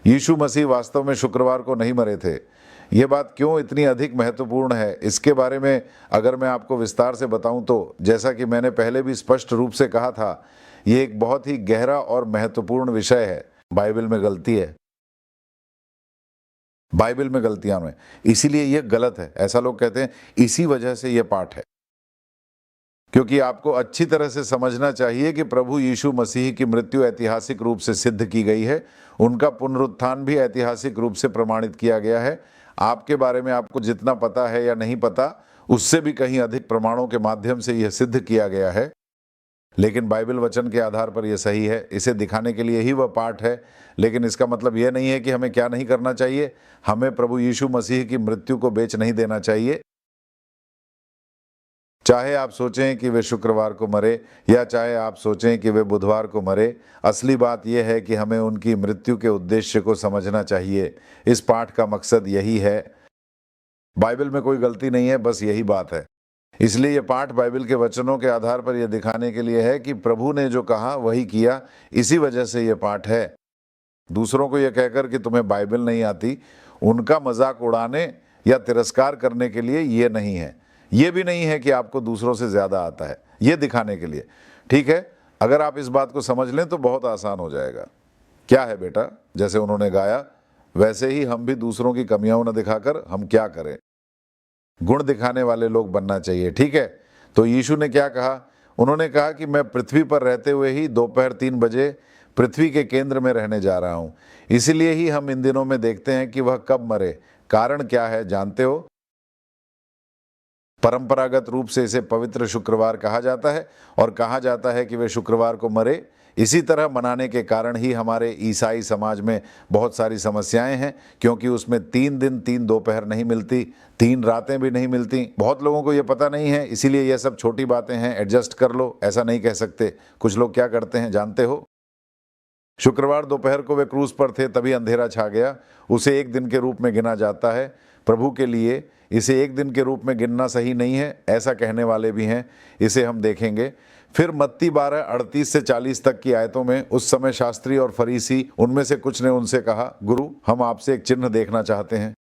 यीशु मसीह वास्तव में शुक्रवार को नहीं मरे थे। ये बात क्यों इतनी अधिक महत्वपूर्ण है, इसके बारे में अगर मैं आपको विस्तार से बताऊं तो जैसा कि मैंने पहले भी स्पष्ट रूप से कहा था, ये एक बहुत ही गहरा और महत्वपूर्ण विषय है। बाइबल में गलती है, बाइबल में गलतियां हैं, इसीलिए ये गलत है। ऐसा लोग कहते हैं, इसी वजह से ये पाठ है। क्योंकि आपको अच्छी तरह से समझना चाहिए कि प्रभु यीशु मसीह की मृत्यु ऐतिहासिक रूप से सिद्ध की गई है, उनका पुनरुत्थान भी ऐतिहासिक रूप से प्रमाणित किया गया है। आपके बारे में आपको जितना पता है या नहीं पता, उससे भी कहीं अधिक प्रमाणों के माध्यम से यह सिद्ध किया गया है। लेकिन बाइबल वचन के आधार पर यह सही है, इसे दिखाने के लिए ही वह पाठ है। लेकिन इसका मतलब यह नहीं है कि हमें क्या नहीं करना चाहिए। हमें प्रभु यीशु मसीह की मृत्यु को बेच नहीं देना चाहिए। चाहे आप सोचें कि वे शुक्रवार को मरे या चाहे आप सोचें कि वे बुधवार को मरे, असली बात यह है कि हमें उनकी मृत्यु के उद्देश्य को समझना चाहिए। इस पाठ का मकसद यही है। बाइबल में कोई गलती नहीं है, बस यही बात है। इसलिए यह पाठ बाइबल के वचनों के आधार पर यह दिखाने के लिए है कि प्रभु ने जो कहा वही किया। इसी वजह से यह पाठ है। दूसरों को यह कहकर कि तुम्हें बाइबल नहीं आती, उनका मजाक उड़ाने या तिरस्कार करने के लिए यह नहीं है। यह भी नहीं है कि आपको दूसरों से ज़्यादा आता है, यह दिखाने के लिए। ठीक है, अगर आप इस बात को समझ लें तो बहुत आसान हो जाएगा। क्या है बेटा, जैसे उन्होंने गाया वैसे ही हम भी दूसरों की कमियां न दिखाकर हम क्या करें, गुण दिखाने वाले लोग बनना चाहिए। ठीक है, तो यीशु ने क्या कहा? उन्होंने कहा कि मैं पृथ्वी पर रहते हुए ही दोपहर 3 बजे पृथ्वी के केंद्र में रहने जा रहा हूं। इसीलिए ही हम इन दिनों में देखते हैं कि वह कब मरे। कारण क्या है जानते हो? परंपरागत रूप से इसे पवित्र शुक्रवार कहा जाता है और कहा जाता है कि वे शुक्रवार को मरे। इसी तरह मनाने के कारण ही हमारे ईसाई समाज में बहुत सारी समस्याएं हैं, क्योंकि उसमें 3 दिन 3 दोपहर नहीं मिलती, 3 रातें भी नहीं मिलती। बहुत लोगों को ये पता नहीं है, इसीलिए यह सब छोटी बातें हैं, एडजस्ट कर लो, ऐसा नहीं कह सकते। कुछ लोग क्या करते हैं जानते हो? शुक्रवार दोपहर को वे क्रूस पर थे, तभी अंधेरा छा गया। उसे एक दिन के रूप में गिना जाता है। प्रभु के लिए इसे एक दिन के रूप में गिनना सही नहीं है, ऐसा कहने वाले भी हैं। इसे हम देखेंगे। फिर मत्ती 12:38 से 40 तक की आयतों में उस समय शास्त्री और फरीसी, उनमें से कुछ ने उनसे कहा, गुरु, हम आपसे एक चिन्ह देखना चाहते हैं।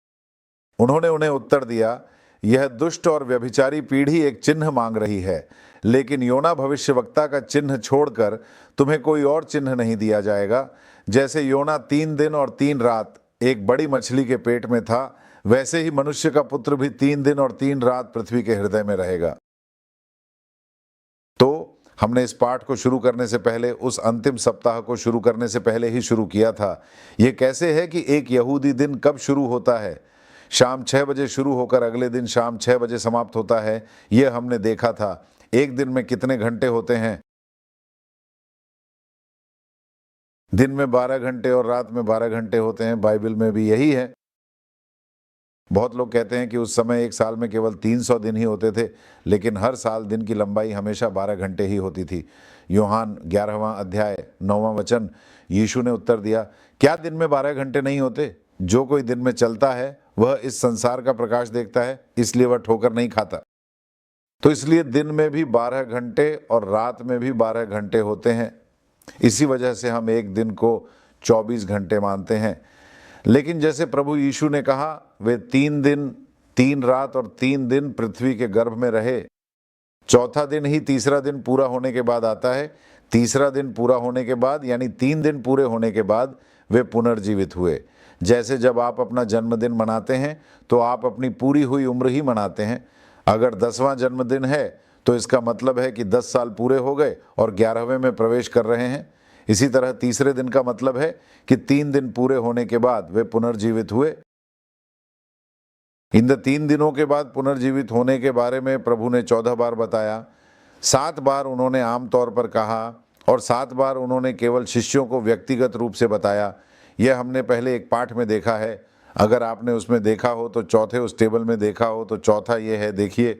उन्होंने उन्हें उत्तर दिया, यह दुष्ट और व्यभिचारी पीढ़ी एक चिन्ह मांग रही है, लेकिन योना भविष्यवक्ता का चिन्ह छोड़कर तुम्हें कोई और चिन्ह नहीं दिया जाएगा। जैसे योना 3 दिन और 3 रात एक बड़ी मछली के पेट में था, वैसे ही मनुष्य का पुत्र भी 3 दिन और 3 रात पृथ्वी के हृदय में रहेगा। तो हमने इस पाठ को शुरू करने से पहले, उस अंतिम सप्ताह को शुरू करने से पहले ही शुरू किया था। यह कैसे है कि एक यहूदी दिन कब शुरू होता है? शाम 6 बजे शुरू होकर अगले दिन शाम 6 बजे समाप्त होता है, यह हमने देखा था। एक दिन में कितने घंटे होते हैं? दिन में 12 घंटे और रात में 12 घंटे होते हैं। बाइबल में भी यही है। बहुत लोग कहते हैं कि उस समय एक साल में केवल 300 दिन ही होते थे, लेकिन हर साल दिन की लंबाई हमेशा 12 घंटे ही होती थी। यूहान 11वां अध्याय 9वां वचन। यीशु ने उत्तर दिया, क्या दिन में 12 घंटे नहीं होते? जो कोई दिन में चलता है वह इस संसार का प्रकाश देखता है, इसलिए वह ठोकर नहीं खाता। तो इसलिए दिन में भी 12 घंटे और रात में भी 12 घंटे होते हैं। इसी वजह से हम एक दिन को 24 घंटे मानते हैं। लेकिन जैसे प्रभु यीशु ने कहा, वे 3 दिन 3 रात और 3 दिन पृथ्वी के गर्भ में रहे। चौथा दिन ही तीसरा दिन पूरा होने के बाद आता है। तीसरा दिन पूरा होने के बाद, यानी 3 दिन पूरे होने के बाद वे पुनर्जीवित हुए। जैसे जब आप अपना जन्मदिन मनाते हैं तो आप अपनी पूरी हुई उम्र ही मनाते हैं। अगर 10वां जन्मदिन है तो इसका मतलब है कि 10 साल पूरे हो गए और 11वें में प्रवेश कर रहे हैं। इसी तरह तीसरे दिन का मतलब है कि 3 दिन पूरे होने के बाद वे पुनर्जीवित हुए। इन 3 दिनों के बाद पुनर्जीवित होने के बारे में प्रभु ने 14 बार बताया। 7 बार उन्होंने आमतौर पर कहा और 7 बार उन्होंने केवल शिष्यों को व्यक्तिगत रूप से बताया। यह हमने पहले एक पाठ में देखा है। अगर आपने उसमें देखा हो तो चौथे उस टेबल में देखा हो तो चौथा ये है, देखिए,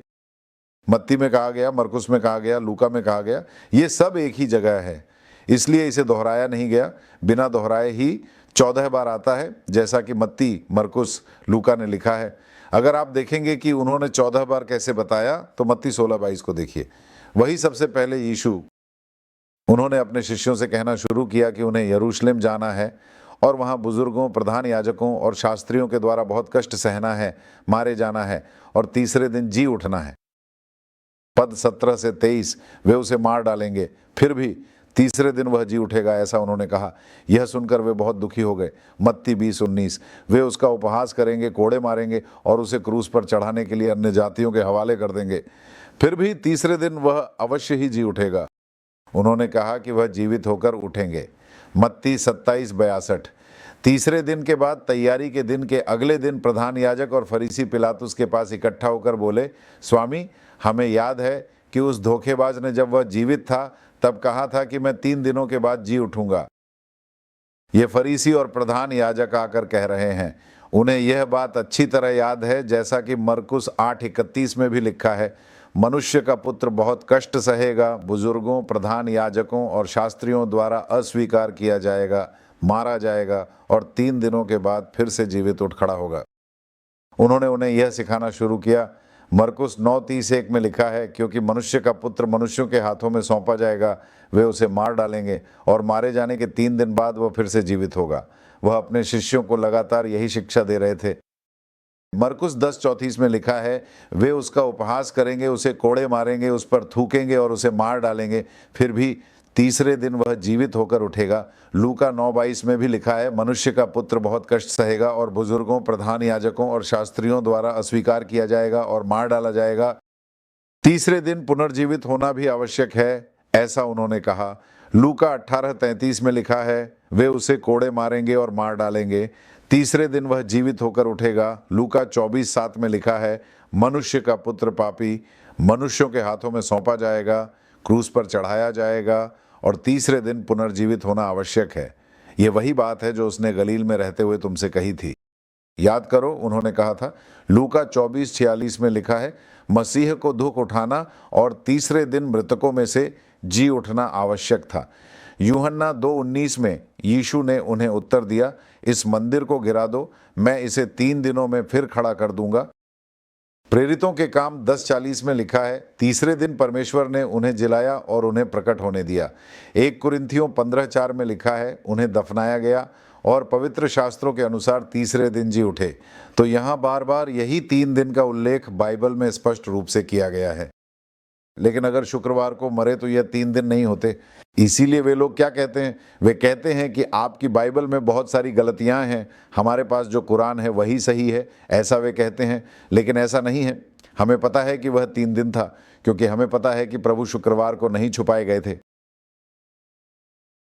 मत्ती में कहा गया, मरकुस में कहा गया, लूका में कहा गया, ये सब एक ही जगह है, इसलिए इसे दोहराया नहीं गया। बिना दोहराए ही 14 बार आता है, जैसा कि मत्ती, मरकुस, लूका ने लिखा है। अगर आप देखेंगे कि उन्होंने 14 बार कैसे बताया तो मत्ती 16:22 को देखिए। वही सबसे पहले यीशु, उन्होंने अपने शिष्यों से कहना शुरू किया कि उन्हें यरूशलेम जाना है और वहाँ बुजुर्गों, प्रधान याजकों और शास्त्रियों के द्वारा बहुत कष्ट सहना है, मारे जाना है और तीसरे दिन जी उठना है। पद 17 से 23, वे उसे मार डालेंगे, फिर भी तीसरे दिन वह जी उठेगा, ऐसा उन्होंने कहा। यह सुनकर वे बहुत दुखी हो गए। मत्ती 20:19, वे उसका उपहास करेंगे, कोड़े मारेंगे और उसे क्रूस पर चढ़ाने के लिए अन्य जातियों के हवाले कर देंगे, फिर भी तीसरे दिन वह अवश्य ही जी उठेगा। उन्होंने कहा कि वह जीवित होकर उठेंगे। मत्ती 27:62। तीसरे दिन के बाद तैयारी के दिन के अगले दिन प्रधान याजक और फरीसी पिलातुस के पास इकट्ठा होकर बोले, स्वामी, हमें याद है कि उस धोखेबाज ने जब वह जीवित था तब कहा था कि मैं 3 दिनों के बाद जी उठूंगा। ये फरीसी और प्रधान याजक आकर कह रहे हैं। उन्हें यह बात अच्छी तरह याद है, जैसा कि मरकुस 8:31 में भी लिखा है, मनुष्य का पुत्र बहुत कष्ट सहेगा, बुजुर्गों, प्रधान याजकों और शास्त्रियों द्वारा अस्वीकार किया जाएगा, मारा जाएगा और 3 दिनों के बाद फिर से जीवित उठ खड़ा होगा। उन्होंने उन्हें यह सिखाना शुरू किया। मरकुस 9:31 में लिखा है, क्योंकि मनुष्य का पुत्र मनुष्यों के हाथों में सौंपा जाएगा, वे उसे मार डालेंगे और मारे जाने के 3 दिन बाद वह फिर से जीवित होगा। वह अपने शिष्यों को लगातार यही शिक्षा दे रहे थे। मरकुस 10:34 में लिखा है, वे उसका उपहास करेंगे, उसे कोड़े मारेंगे, उस पर थूकेंगे और उसे मार डालेंगे, फिर भी तीसरे दिन वह जीवित होकर उठेगा। लूका 9:22 में भी लिखा है, मनुष्य का पुत्र बहुत कष्ट सहेगा और बुजुर्गों, प्रधान याजकों और शास्त्रियों द्वारा अस्वीकार किया जाएगा और मार डाला जाएगा। तीसरे दिन पुनर्जीवित होना भी आवश्यक है, ऐसा उन्होंने कहा। लूका 18:33 में लिखा है, वे उसे कोड़े मारेंगे और मार डालेंगे, तीसरे दिन वह जीवित होकर उठेगा। लूका 24:7 में लिखा है, मनुष्य का पुत्र पापी मनुष्यों के हाथों में सौंपा जाएगा, क्रूस पर चढ़ाया जाएगा और तीसरे दिन पुनर्जीवित होना आवश्यक है। ये वही बात है जो उसने गलील में रहते हुए तुमसे कही थी। याद करो, उन्होंने कहा था। लूका 24:46 में लिखा है, मसीह को दुख उठाना और तीसरे दिन मृतकों में से जी उठना आवश्यक था। यूहन्ना 2:19 में यीशु ने उन्हें उत्तर दिया, इस मंदिर को गिरा दो, मैं इसे 3 दिनों में फिर खड़ा कर दूंगा। प्रेरितों के काम 10:40 में लिखा है, तीसरे दिन परमेश्वर ने उन्हें जिलाया और उन्हें प्रकट होने दिया। 1 कुरिन्थियों 15:4 में लिखा है, उन्हें दफनाया गया और पवित्र शास्त्रों के अनुसार तीसरे दिन जी उठे। तो यहाँ बार बार यही 3 दिन का उल्लेख बाइबल में स्पष्ट रूप से किया गया है। लेकिन अगर शुक्रवार को मरे तो यह 3 दिन नहीं होते। इसीलिए वे लोग क्या कहते हैं? वे कहते हैं कि आपकी बाइबल में बहुत सारी गलतियां हैं, हमारे पास जो कुरान है वही सही है, ऐसा वे कहते हैं। लेकिन ऐसा नहीं है। हमें पता है कि वह 3 दिन था, क्योंकि हमें पता है कि प्रभु शुक्रवार को नहीं छुपाए गए थे।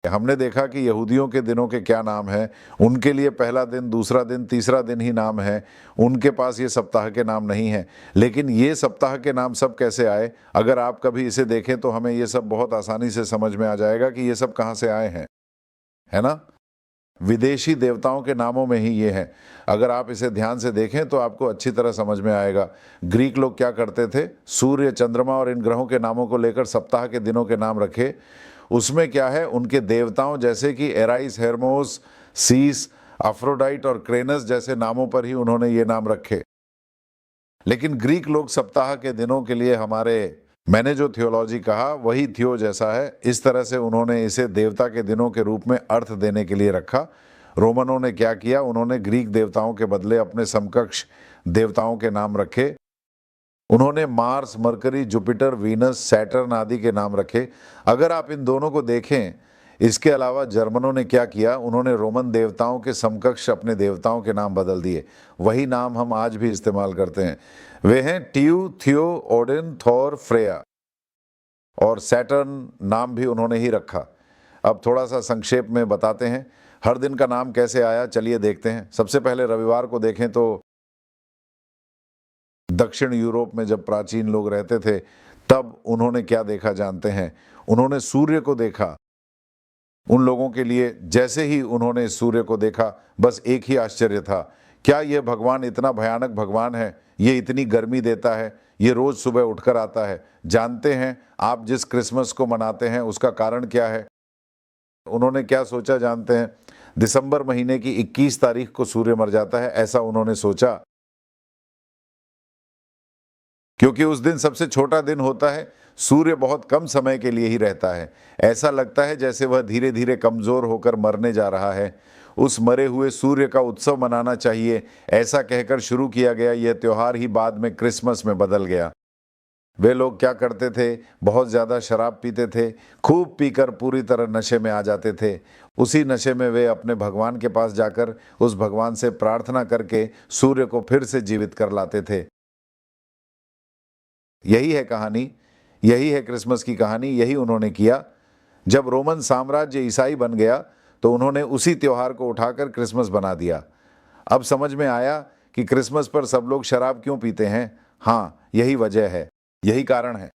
हमने देखा कि यहूदियों के दिनों के क्या नाम हैं। उनके लिए पहला दिन, दूसरा दिन, तीसरा दिन ही नाम है। उनके पास ये सप्ताह के नाम नहीं हैं। लेकिन ये सप्ताह के नाम सब कैसे आए? अगर आप कभी इसे देखें तो हमें ये सब बहुत आसानी से समझ में आ जाएगा कि ये सब कहाँ से आए हैं, है ना? विदेशी देवताओं के नामों में ही ये है। अगर आप इसे ध्यान से देखें तो आपको अच्छी तरह समझ में आएगा। ग्रीक लोग क्या करते थे? सूर्य, चंद्रमा और इन ग्रहों के नामों को लेकर सप्ताह के दिनों के नाम रखे। उसमें क्या है, उनके देवताओं जैसे कि एराइस, हेरमोस, सीस, अफ्रोडाइट और क्रेनस जैसे नामों पर ही उन्होंने ये नाम रखे। लेकिन ग्रीक लोग सप्ताह के दिनों के लिए मैंने जो थियोलॉजी कहा वही थियो जैसा है। इस तरह से उन्होंने इसे देवता के दिनों के रूप में अर्थ देने के लिए रखा। रोमनों ने क्या किया? उन्होंने ग्रीक देवताओं के बदले अपने समकक्ष देवताओं के नाम रखे। उन्होंने Mars, mercury, Jupiter, Venus, Saturn आदि के नाम रखे। अगर आप इन दोनों को देखें, इसके अलावा जर्मनों ने क्या किया? उन्होंने रोमन देवताओं के समकक्ष अपने देवताओं के नाम बदल दिए। वही नाम हम आज भी इस्तेमाल करते हैं। वे हैं ट्यू, थियो, ओडिन, थॉर, फ्रेया और सैटर्न नाम भी उन्होंने ही रखा। अब थोड़ा सा संक्षेप में बताते हैं हर दिन का नाम कैसे आया। चलिए देखते हैं। सबसे पहले रविवार को देखें तो दक्षिण यूरोप में जब प्राचीन लोग रहते थे तब उन्होंने क्या देखा जानते हैं? उन्होंने सूर्य को देखा। उन लोगों के लिए जैसे ही उन्होंने सूर्य को देखा, बस एक ही आश्चर्य था, क्या यह भगवान इतना भयानक भगवान है? ये इतनी गर्मी देता है, ये रोज सुबह उठकर आता है। जानते हैं आप जिस क्रिसमस को मनाते हैं उसका कारण क्या है? उन्होंने क्या सोचा जानते हैं? दिसंबर महीने की 21 तारीख को सूर्य मर जाता है, ऐसा उन्होंने सोचा, क्योंकि उस दिन सबसे छोटा दिन होता है। सूर्य बहुत कम समय के लिए ही रहता है। ऐसा लगता है जैसे वह धीरे धीरे कमजोर होकर मरने जा रहा है। उस मरे हुए सूर्य का उत्सव मनाना चाहिए, ऐसा कहकर शुरू किया गया यह त्योहार ही बाद में क्रिसमस में बदल गया। वे लोग क्या करते थे, बहुत ज़्यादा शराब पीते थे, खूब पीकर पूरी तरह नशे में आ जाते थे। उसी नशे में वे अपने भगवान के पास जाकर उस भगवान से प्रार्थना करके सूर्य को फिर से जीवित कर लाते थे। यही है कहानी, यही है क्रिसमस की कहानी, यही उन्होंने किया। जब रोमन साम्राज्य ईसाई बन गया तो उन्होंने उसी त्योहार को उठाकर क्रिसमस बना दिया। अब समझ में आया कि क्रिसमस पर सब लोग शराब क्यों पीते हैं। हाँ, यही वजह है, यही कारण है।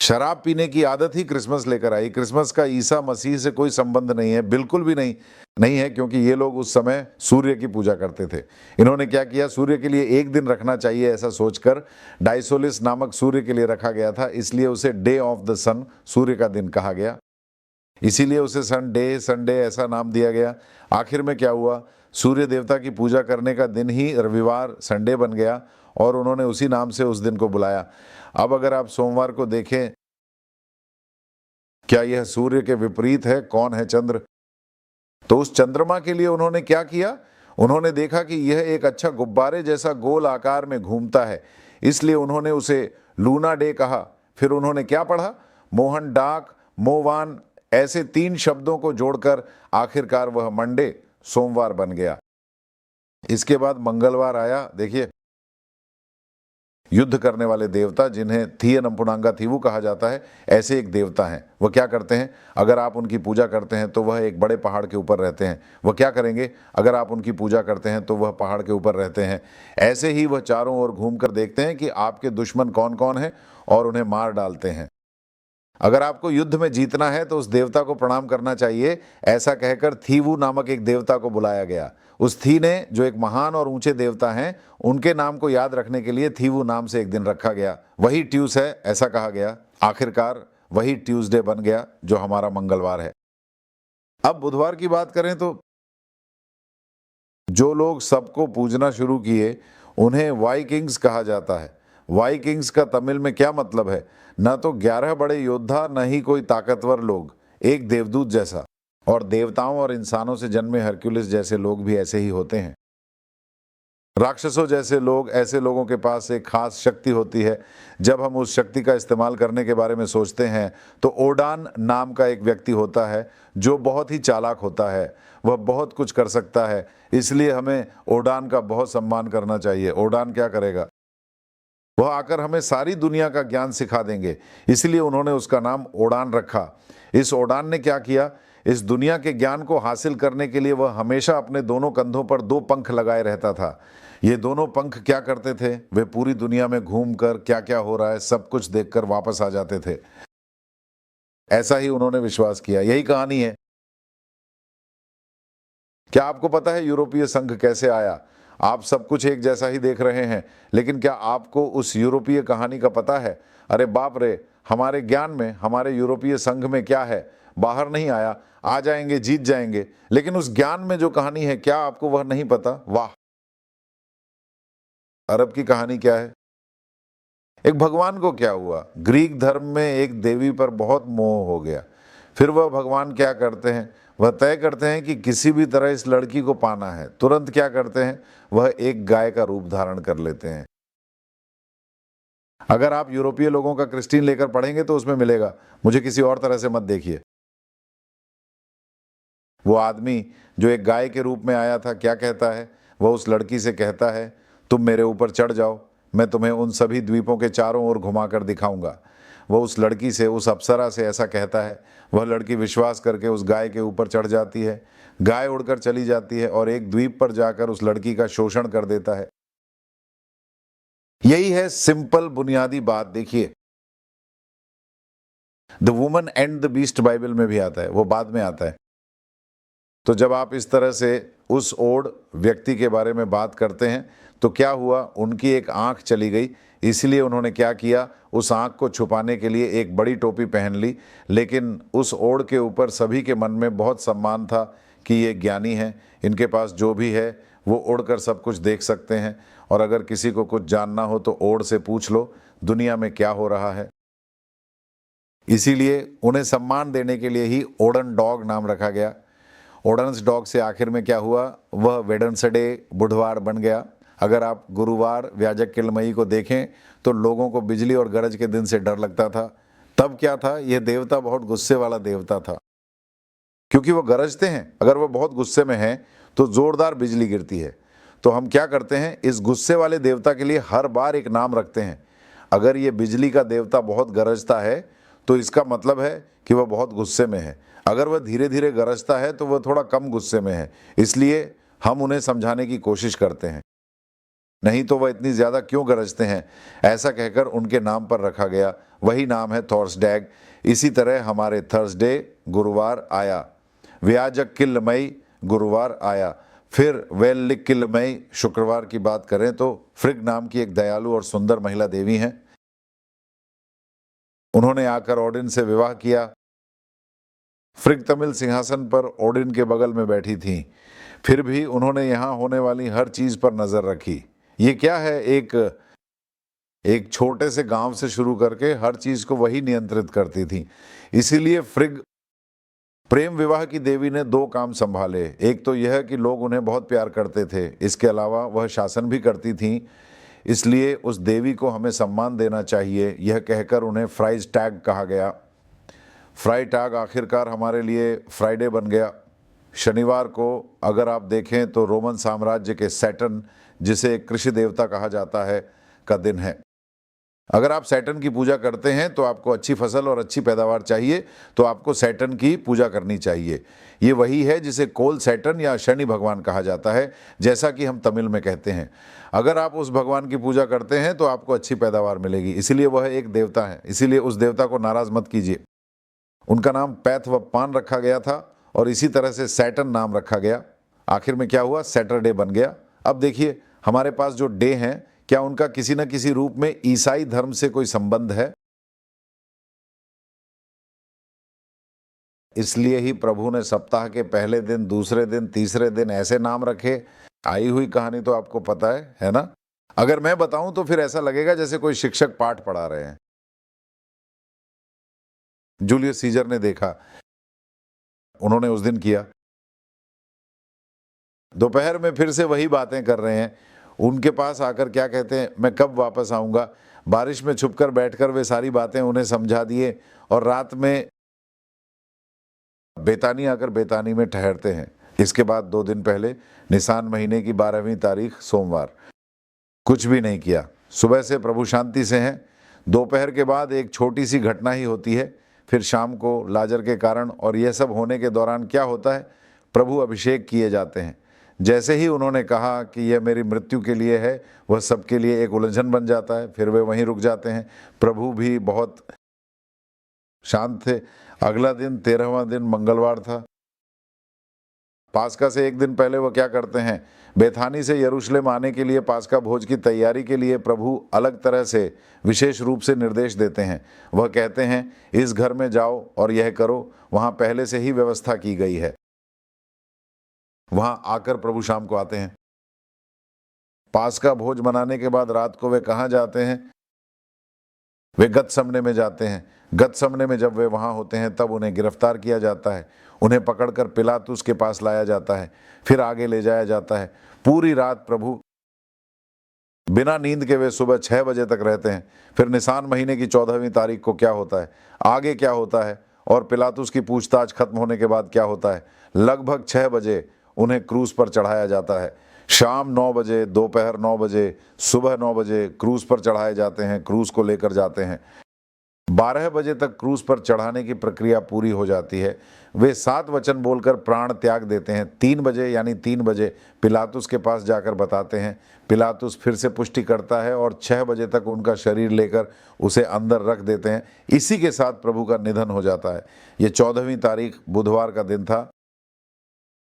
शराब पीने की आदत ही क्रिसमस लेकर आई। क्रिसमस का ईसा मसीह से कोई संबंध नहीं है, बिल्कुल भी नहीं है, क्योंकि ये लोग उस समय सूर्य की पूजा करते थे। इन्होंने क्या किया, सूर्य के लिए एक दिन रखना चाहिए ऐसा सोचकर डाइसोलिस नामक सूर्य के लिए रखा गया था, इसलिए उसे डे ऑफ द सन, सूर्य का दिन कहा गया, इसीलिए उसे संडे ऐसा नाम दिया गया। आखिर में क्या हुआ, सूर्य देवता की पूजा करने का दिन ही रविवार संडे बन गया और उन्होंने उसी नाम से उस दिन को बुलाया। अब अगर आप सोमवार को देखें, क्या यह सूर्य के विपरीत है? कौन है चंद्र? तो उस चंद्रमा के लिए उन्होंने क्या किया, उन्होंने देखा कि यह एक अच्छा गुब्बारे जैसा गोल आकार में घूमता है, इसलिए उन्होंने उसे लूना डे कहा। फिर उन्होंने क्या पढ़ा, मोहन डाक, मोवान, ऐसे 3 शब्दों को जोड़कर आखिरकार वह मंडे, सोमवार बन गया। इसके बाद मंगलवार आया। देखिए, युद्ध करने वाले देवता जिन्हें थियनम्पुनांगा थीवु कहा जाता है, ऐसे एक देवता हैं। वह क्या करते हैं, अगर आप उनकी पूजा करते हैं तो वह एक बड़े पहाड़ के ऊपर रहते हैं। वह क्या करेंगे, अगर आप उनकी पूजा करते हैं तो वह पहाड़ के ऊपर रहते हैं। ऐसे ही वह चारों ओर घूमकर देखते हैं कि आपके दुश्मन कौन कौन हैं और उन्हें मार डालते हैं। अगर आपको युद्ध में जीतना है तो उस देवता को प्रणाम करना चाहिए, ऐसा कहकर थीवु नामक एक देवता को बुलाया गया। उस थी ने, जो एक महान और ऊंचे देवता हैं, उनके नाम को याद रखने के लिए थीवु नाम से एक दिन रखा गया। वही ट्यूस है, ऐसा कहा गया। आखिरकार वही ट्यूसडे बन गया जो हमारा मंगलवार है। अब बुधवार की बात करें तो जो लोग सबको पूजना शुरू किए उन्हें वाइकिंग्स कहा जाता है। वाइकिंग्स का तमिल में क्या मतलब है, न तो 11 बड़े योद्धा, न ही कोई ताकतवर लोग, एक देवदूत जैसा। और देवताओं और इंसानों से जन्मे हरक्यूलिस जैसे लोग भी ऐसे ही होते हैं। राक्षसों जैसे लोग, ऐसे लोगों के पास एक खास शक्ति होती है। जब हम उस शक्ति का इस्तेमाल करने के बारे में सोचते हैं तो ओडान नाम का एक व्यक्ति होता है जो बहुत ही चालाक होता है। वह बहुत कुछ कर सकता है, इसलिए हमें ओडान का बहुत सम्मान करना चाहिए। ओडान क्या करेगा, वह आकर हमें सारी दुनिया का ज्ञान सिखा देंगे, इसलिए उन्होंने उसका नाम ओडान रखा। इस ओडान ने क्या किया, इस दुनिया के ज्ञान को हासिल करने के लिए वह हमेशा अपने दोनों कंधों पर 2 पंख लगाए रहता था। ये दोनों पंख क्या करते थे, वे पूरी दुनिया में घूमकर क्या क्या हो रहा है सब कुछ देखकर वापस आ जाते थे। ऐसा ही उन्होंने विश्वास किया। यही कहानी है। क्या आपको पता है यूरोपीय संघ कैसे आया? आप सब कुछ एक जैसा ही देख रहे हैं, लेकिन क्या आपको उस यूरोपीय कहानी का पता है? अरे बाप रे, हमारे ज्ञान में, हमारे यूरोपीय संघ में क्या है, बाहर नहीं आया। आ जाएंगे, जीत जाएंगे, लेकिन उस ज्ञान में जो कहानी है, क्या आपको वह नहीं पता? वाह! अरब की कहानी क्या है? एक भगवान को क्या हुआ, ग्रीक धर्म में एक देवी पर बहुत मोह हो गया। फिर वह भगवान क्या करते हैं, वह तय करते हैं कि किसी भी तरह इस लड़की को पाना है। तुरंत क्या करते हैं, वह एक गाय का रूप धारण कर लेते हैं। अगर आप यूरोपीय लोगों का क्रिस्टीन लेकर पढ़ेंगे तो उसमें मिलेगा। मुझे किसी और तरह से मत देखिए। वो आदमी जो एक गाय के रूप में आया था, क्या कहता है, वह उस लड़की से कहता है, तुम मेरे ऊपर चढ़ जाओ, मैं तुम्हें उन सभी द्वीपों के चारों ओर घुमाकर दिखाऊंगा। वह उस लड़की से, उस अप्सरा से ऐसा कहता है। वह लड़की विश्वास करके उस गाय के ऊपर चढ़ जाती है। गाय उड़कर चली जाती है और एक द्वीप पर जाकर उस लड़की का शोषण कर देता है। यही है सिंपल बुनियादी बात। देखिए, the woman and the beast Bible में भी आता है, वो बाद में आता है। तो जब आप इस तरह से उस ओड व्यक्ति के बारे में बात करते हैं तो क्या हुआ, उनकी एक आंख चली गई, इसलिए उन्होंने क्या किया, उस आंख को छुपाने के लिए एक बड़ी टोपी पहन ली। लेकिन उस ओड के ऊपर सभी के मन में बहुत सम्मान था कि ये ज्ञानी हैं, इनके पास जो भी है वो उड़कर सब कुछ देख सकते हैं, और अगर किसी को कुछ जानना हो तो ओड से पूछ लो दुनिया में क्या हो रहा है। इसीलिए उन्हें सम्मान देने के लिए ही ओडन डॉग नाम रखा गया। ऑर्डिनेंस डॉग से आखिर में क्या हुआ, वह वेडनेसडे बुधवार बन गया। अगर आप गुरुवार व्याजक किलमई को देखें तो लोगों को बिजली और गरज के दिन से डर लगता था। तब क्या था, यह देवता बहुत गुस्से वाला देवता था, क्योंकि वो गरजते हैं। अगर वो बहुत गुस्से में हैं तो जोरदार बिजली गिरती है। तो हम क्या करते हैं, इस गुस्से वाले देवता के लिए हर बार एक नाम रखते हैं। अगर ये बिजली का देवता बहुत गरजता है तो इसका मतलब है कि वह बहुत गुस्से में है। अगर वह धीरे धीरे गरजता है तो वह थोड़ा कम गुस्से में है, इसलिए हम उन्हें समझाने की कोशिश करते हैं। नहीं तो वह इतनी ज़्यादा क्यों गरजते हैं, ऐसा कहकर उनके नाम पर रखा गया। वही नाम है थॉर्सडैग। इसी तरह हमारे थर्सडे गुरुवार आया, व्याजक किलमई गुरुवार आया, फिर वेल्लिक किलमई शुक्रवार की बात करें तो फ्रिग नाम की एक दयालु और सुंदर महिला देवी हैं। उन्होंने आकर ओडिन से विवाह किया। फ्रिग तमिल सिंहासन पर ओडिन के बगल में बैठी थीं, फिर भी उन्होंने यहाँ होने वाली हर चीज़ पर नज़र रखी। ये क्या है, एक छोटे से गांव से शुरू करके हर चीज़ को वही नियंत्रित करती थी। इसीलिए फ्रिग प्रेम विवाह की देवी ने दो काम संभाले। एक तो यह कि लोग उन्हें बहुत प्यार करते थे, इसके अलावा वह शासन भी करती थीं। इसलिए उस देवी को हमें सम्मान देना चाहिए, यह कहकर उन्हें फ्राइज टैग कहा गया। फ्राई टैग आखिरकार हमारे लिए फ्राइडे बन गया। शनिवार को अगर आप देखें तो रोमन साम्राज्य के सैटर्न, जिसे कृषि देवता कहा जाता है, का दिन है। अगर आप सैटर्न की पूजा करते हैं तो आपको अच्छी फसल और अच्छी पैदावार चाहिए, तो आपको सैटर्न की पूजा करनी चाहिए। ये वही है जिसे कोल सैटर्न या शनि भगवान कहा जाता है, जैसा कि हम तमिल में कहते हैं। अगर आप उस भगवान की पूजा करते हैं तो आपको अच्छी पैदावार मिलेगी। इसीलिए वह एक देवता है, इसीलिए उस देवता को नाराज मत कीजिए। उनका नाम पैथवप्पान रखा गया था और इसी तरह से सैटर्न नाम रखा गया। आखिर में क्या हुआ, सैटरडे बन गया। अब देखिए हमारे पास जो डे हैं, क्या उनका किसी न किसी रूप में ईसाई धर्म से कोई संबंध है? इसलिए ही प्रभु ने सप्ताह के पहले दिन, दूसरे दिन, तीसरे दिन ऐसे नाम रखे। आई हुई कहानी तो आपको पता है ना? अगर मैं बताऊं तो फिर ऐसा लगेगा जैसे कोई शिक्षक पाठ पढ़ा रहे हैं। जूलियस सीजर ने देखा, उन्होंने उस दिन किया। दोपहर में फिर से वही बातें कर रहे हैं। उनके पास आकर क्या कहते हैं, मैं कब वापस आऊँगा। बारिश में छुपकर बैठकर वे सारी बातें उन्हें समझा दिए और रात में बेतानी आकर बेतानी में ठहरते हैं। इसके बाद 2 दिन पहले निसान महीने की 12वीं तारीख सोमवार, कुछ भी नहीं किया। सुबह से प्रभु शांति से हैं। दोपहर के बाद एक छोटी सी घटना ही होती है। फिर शाम को लाजर के कारण, और यह सब होने के दौरान क्या होता है, प्रभु अभिषेक किए जाते हैं। जैसे ही उन्होंने कहा कि यह मेरी मृत्यु के लिए है, वह सबके लिए एक उलझन बन जाता है। फिर वे वहीं रुक जाते हैं। प्रभु भी बहुत शांत थे। अगला दिन 13वां दिन मंगलवार था। पास्का से एक दिन पहले वह क्या करते हैं, बेथानी से यरूशलेम आने के लिए पास्का भोज की तैयारी के लिए प्रभु अलग तरह से विशेष रूप से निर्देश देते हैं। वह कहते हैं, इस घर में जाओ और यह करो, वहाँ पहले से ही व्यवस्था की गई है। वहाँ आकर प्रभु शाम को आते हैं। पास्का भोज मनाने के बाद रात को वे कहाँ जाते हैं, वे गतसमने में जाते हैं। गतसमने में जब वे वहाँ होते हैं तब उन्हें गिरफ्तार किया जाता है। उन्हें पकड़कर पिलातुस के पास लाया जाता है, फिर आगे ले जाया जाता है। पूरी रात प्रभु बिना नींद के वे सुबह 6 बजे तक रहते हैं। फिर निसान महीने की 14वीं तारीख को क्या होता है, आगे क्या होता है और पिलातुस की पूछताछ खत्म होने के बाद क्या होता है। लगभग 6 बजे उन्हें क्रूस पर चढ़ाया जाता है। शाम 9 बजे, दोपहर 9 बजे, सुबह 9 बजे क्रूस पर चढ़ाए जाते हैं। क्रूस को लेकर जाते हैं। 12 बजे तक क्रूस पर चढ़ाने की प्रक्रिया पूरी हो जाती है। वे 7 वचन बोलकर प्राण त्याग देते हैं। 3 बजे यानी 3 बजे पिलातुस के पास जाकर बताते हैं। पिलातुस फिर से पुष्टि करता है और 6 बजे तक उनका शरीर लेकर उसे अंदर रख देते हैं। इसी के साथ प्रभु का निधन हो जाता है। ये 14वीं तारीख बुधवार का दिन था।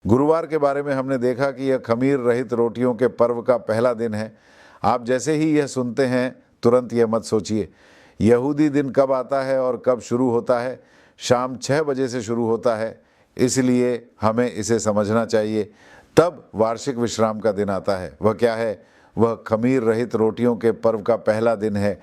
गुरुवार के बारे में हमने देखा कि यह खमीर रहित रोटियों के पर्व का पहला दिन है। आप जैसे ही यह सुनते हैं तुरंत यह मत सोचिए यहूदी दिन कब आता है और कब शुरू होता है। शाम 6 बजे से शुरू होता है, इसलिए हमें इसे समझना चाहिए। तब वार्षिक विश्राम का दिन आता है। वह क्या है, वह खमीर रहित रोटियों के पर्व का पहला दिन है।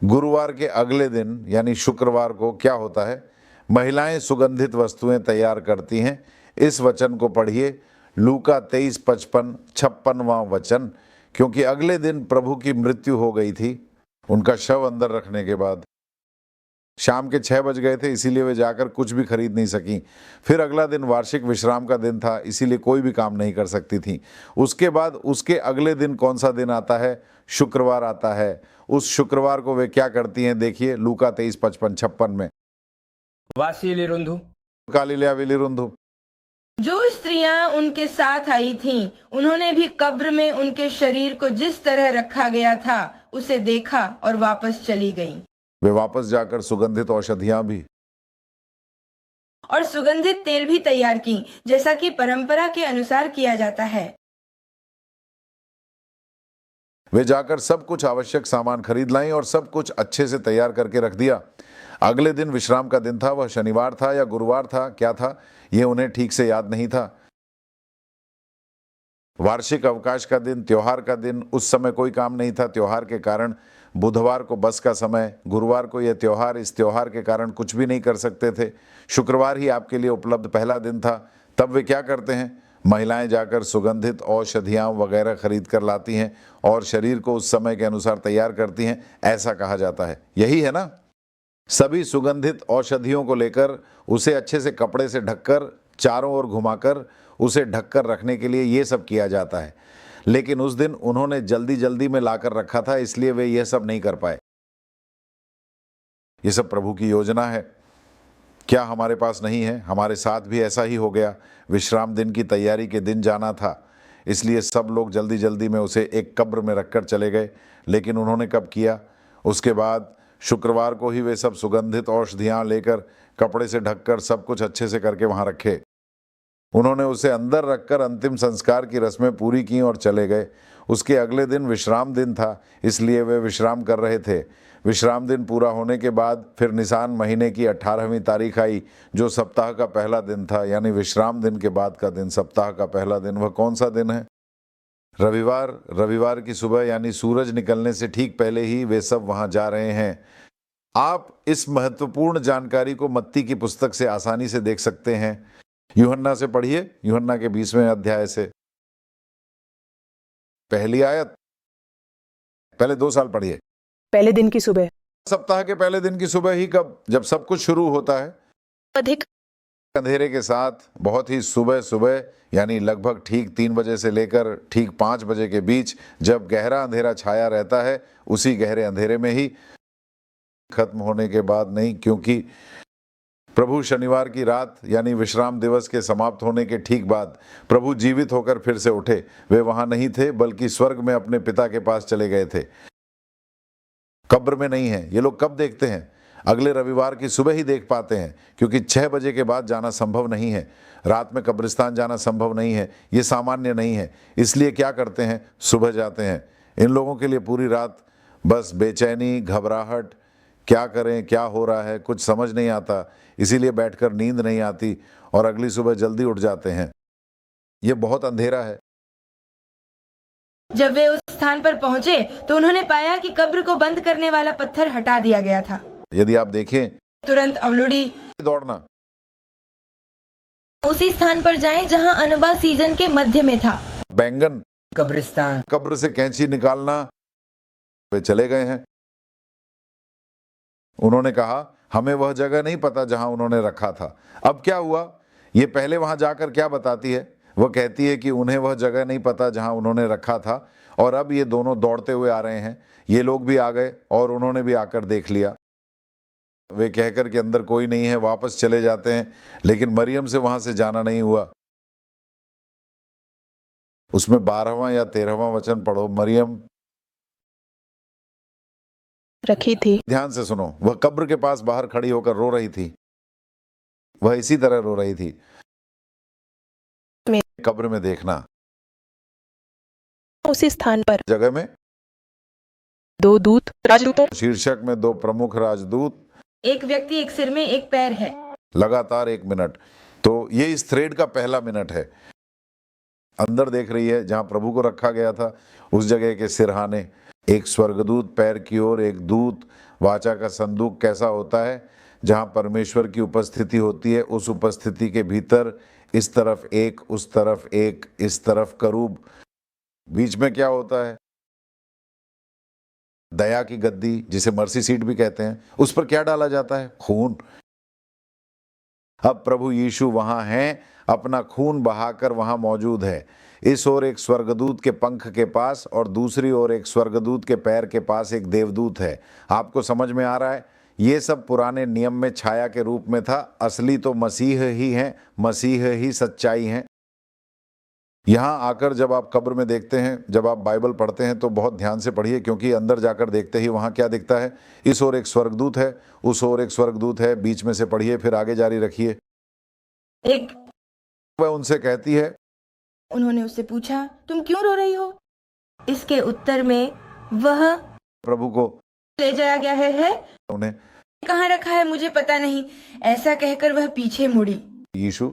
गुरुवार के अगले दिन यानी शुक्रवार को क्या होता है, महिलाएं सुगंधित वस्तुएं तैयार करती हैं। इस वचन को पढ़िए, लूका 23:55 56वां वचन। क्योंकि अगले दिन प्रभु की मृत्यु हो गई थी, उनका शव अंदर रखने के बाद। शाम के 6 बज गए थे, इसीलिए वे जाकर कुछ भी खरीद नहीं सकी। फिर अगला दिन वार्षिक विश्राम का दिन था, इसीलिए कोई भी काम नहीं कर सकती थी। उसके बाद उसके अगले दिन कौन सा दिन आता है? शुक्रवार आता है। उस शुक्रवार को वे क्या करती हैं? देखिए लूका 23:55-56 में। वासिलिरुंधु कालिलियाविलिरुंधु। जो स्त्रियां उनके साथ आई थीं, उन्होंने भी कब्र में उनके शरीर को जिस तरह रखा गया था उसे देखा और वापस चली गईं। वे वापस जाकर सुगंधित औषधियां भी और सुगंधित तेल भी तैयार की, जैसा कि परंपरा के अनुसार किया जाता है। वे जाकर सब कुछ आवश्यक सामान खरीद लाईं और सब कुछ अच्छे से तैयार करके रख दिया। अगले दिन विश्राम का दिन था। वह शनिवार था या गुरुवार था, क्या था, यह उन्हें ठीक से याद नहीं था। वार्षिक अवकाश का दिन, त्योहार का दिन, उस समय कोई काम नहीं था त्योहार के कारण। बुधवार को बस का समय, गुरुवार को यह त्योहार, इस त्योहार के कारण कुछ भी नहीं कर सकते थे। शुक्रवार ही आपके लिए उपलब्ध पहला दिन था। तब वे क्या करते हैं? महिलाएं जाकर सुगंधित औषधियाँ वगैरह खरीद कर लाती हैं और शरीर को उस समय के अनुसार तैयार करती हैं, ऐसा कहा जाता है। यही है ना? सभी सुगंधित औषधियों को लेकर उसे अच्छे से कपड़े से ढककर, चारों ओर घुमाकर उसे ढककर रखने के लिए ये सब किया जाता है। लेकिन उस दिन उन्होंने जल्दी जल्दी में लाकर रखा था, इसलिए वे यह सब नहीं कर पाए। ये सब प्रभु की योजना है। क्या हमारे पास नहीं है? हमारे साथ भी ऐसा ही हो गया। विश्राम दिन की तैयारी के दिन जाना था, इसलिए सब लोग जल्दी जल्दी में उसे एक कब्र में रखकर चले गए। लेकिन उन्होंने कब किया? उसके बाद शुक्रवार को ही वे सब सुगंधित औषधियाँ लेकर कपड़े से ढककर सब कुछ अच्छे से करके वहाँ रखे। उन्होंने उसे अंदर रखकर अंतिम संस्कार की रस्में पूरी की और चले गए। उसके अगले दिन विश्राम दिन था, इसलिए वे विश्राम कर रहे थे। विश्राम दिन पूरा होने के बाद फिर निसान महीने की 18वीं तारीख आई, जो सप्ताह का पहला दिन था। यानी विश्राम दिन के बाद का दिन, सप्ताह का पहला दिन। वह कौन सा दिन है? रविवार। रविवार की सुबह यानी सूरज निकलने से ठीक पहले ही वे सब वहां जा रहे हैं। आप इस महत्वपूर्ण जानकारी को मत्ती की पुस्तक से आसानी से देख सकते हैं। यूहन्ना से पढ़िए, यूहन्ना के 20वें अध्याय से पहली आयत। पहले 2 साल पढ़िए। पहले दिन की सुबह। सप्ताह के पहले दिन की सुबह ही कब? जब सब कुछ शुरू होता है। अधिक अंधेरे के साथ, बहुत ही सुबह सुबह, यानी लगभग ठीक 3 बजे से लेकर ठीक 5 बजे के बीच, जब गहरा अंधेरा छाया रहता है, उसी गहरे अंधेरे में ही, खत्म होने के बाद नहीं, क्योंकि प्रभु शनिवार की रात यानी विश्राम दिवस के समाप्त होने के ठीक बाद प्रभु जीवित होकर फिर से उठे। वे वहां नहीं थे, बल्कि स्वर्ग में अपने पिता के पास चले गए थे। कब्र में नहीं है। ये लोग कब देखते हैं? अगले रविवार की सुबह ही देख पाते हैं, क्योंकि 6 बजे के बाद जाना संभव नहीं है। रात में कब्रिस्तान जाना संभव नहीं है, ये सामान्य नहीं है। इसलिए क्या करते हैं? सुबह जाते हैं। इन लोगों के लिए पूरी रात बस बेचैनी, घबराहट, क्या करें, क्या हो रहा है, कुछ समझ नहीं आता, इसीलिए बैठकर नींद नहीं आती और अगली सुबह जल्दी उठ जाते हैं। ये बहुत अंधेरा है। जब वे उस स्थान पर पहुंचे तो उन्होंने पाया कि कब्र को बंद करने वाला पत्थर हटा दिया गया था। यदि आप देखें, तुरंत अवलुड़ी दौड़ना। उसी स्थान पर जाएं जहां अनबा सीजन के मध्य में था। बैंगन, कब्रिस्तान, कब्र से कैंची निकालना। वे चले गए हैं। उन्होंने कहा, हमें वह जगह नहीं पता जहां उन्होंने रखा था। अब क्या हुआ? ये पहले वहां जाकर क्या बताती है? वह कहती है कि उन्हें वह जगह नहीं पता जहां उन्होंने रखा था। और अब ये दोनों दौड़ते हुए आ रहे हैं। ये लोग भी आ गए और उन्होंने भी आकर देख लिया। वे कहकर कि अंदर कोई नहीं है, वापस चले जाते हैं। लेकिन मरियम से वहां से जाना नहीं हुआ। उसमें 12वां या 13वां वचन पढ़ो। मरियम रखी थी। ध्यान से सुनो। वह कब्र के पास बाहर खड़ी होकर रो रही थी। वह इसी तरह रो रही थी। कब्र में देखना। उसी स्थान पर जगह में 2 दूत, राजदूतों, शीर्षक में 2 प्रमुख राजदूत, एक व्यक्ति, एक सिर में, एक पैर है। लगातार 1 मिनट। तो ये इस थ्रेड का पहला मिनट है। अंदर देख रही है जहां प्रभु को रखा गया था, उस जगह के सिरहाने, एक स्वर्गदूत, पैर की ओर एक दूत। वाचा का संदूक कैसा होता है? जहाँ परमेश्वर की उपस्थिति होती है, उस उपस्थिति के भीतर इस तरफ एक, उस तरफ एक, इस तरफ करूब, बीच में क्या होता है? दया की गद्दी, जिसे मर्सी सीट भी कहते हैं। उस पर क्या डाला जाता है? खून। अब प्रभु यीशु वहां हैं, अपना खून बहाकर वहां मौजूद है। इस ओर एक स्वर्गदूत के पंख के पास और दूसरी ओर एक स्वर्गदूत के पैर के पास एक देवदूत है। आपको समझ में आ रहा है? ये सब पुराने नियम में छाया के रूप में था, असली तो मसीह ही हैं, मसीह ही सच्चाई हैं। यहाँ आकर जब आप कब्र में देखते हैं, जब आप बाइबल पढ़ते हैं तो बहुत ध्यान से पढ़िए, क्योंकि अंदर जाकर देखते ही वहाँ क्या दिखता है। इस ओर एक स्वर्गदूत है, उस ओर एक स्वर्गदूत है, बीच में से पढ़िए, फिर आगे जारी रखिए। एक वह उनसे कहती है, उन्होंने उससे पूछा, तुम क्यों रो रही हो? इसके उत्तर में वह प्रभु को ले जाया गया है उन्हें कहाँ रखा है मुझे पता नहीं। ऐसा कहकर वह पीछे मुड़ी, यीशु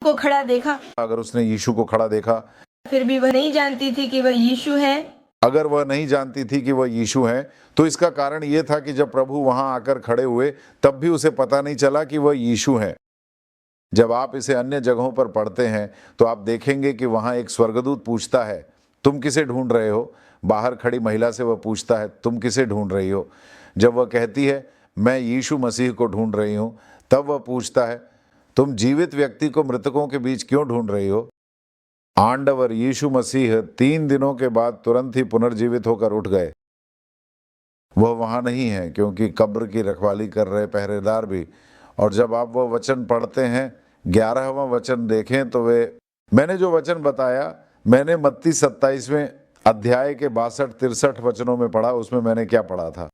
को खड़ा देखा। अगर उसने यीशु को खड़ा देखा, फिर भी वह नहीं जानती थी कि वह यीशु है। अगर वह नहीं जानती थी कि वह यीशु हैं, तो इसका कारण यह था कि जब प्रभु वहां आकर खड़े हुए तब भी उसे पता नहीं चला कि वह यीशु हैं। जब आप इसे अन्य जगहों पर पढ़ते हैं तो आप देखेंगे कि वहां एक स्वर्गदूत पूछता है, तुम किसे ढूंढ रहे हो? बाहर खड़ी महिला से वह पूछता है, तुम किसे ढूंढ रही हो? जब वह कहती है, मैं यीशु मसीह को ढूंढ रही हूं, तब वह पूछता है, तुम जीवित व्यक्ति को मृतकों के बीच क्यों ढूंढ रही हो? आंडवर यीशु मसीह 3 दिनों के बाद तुरंत ही पुनर्जीवित होकर उठ गए। वह वहां नहीं है, क्योंकि कब्र की रखवाली कर रहे पहरेदार भी। और जब आप वह वचन पढ़ते हैं, 11वां वचन देखें तो मैंने जो वचन बताया, मैंने मत्ती 27वें अध्याय के 62-63 वचनों में पढ़ा। उसमें मैंने क्या पढ़ा था?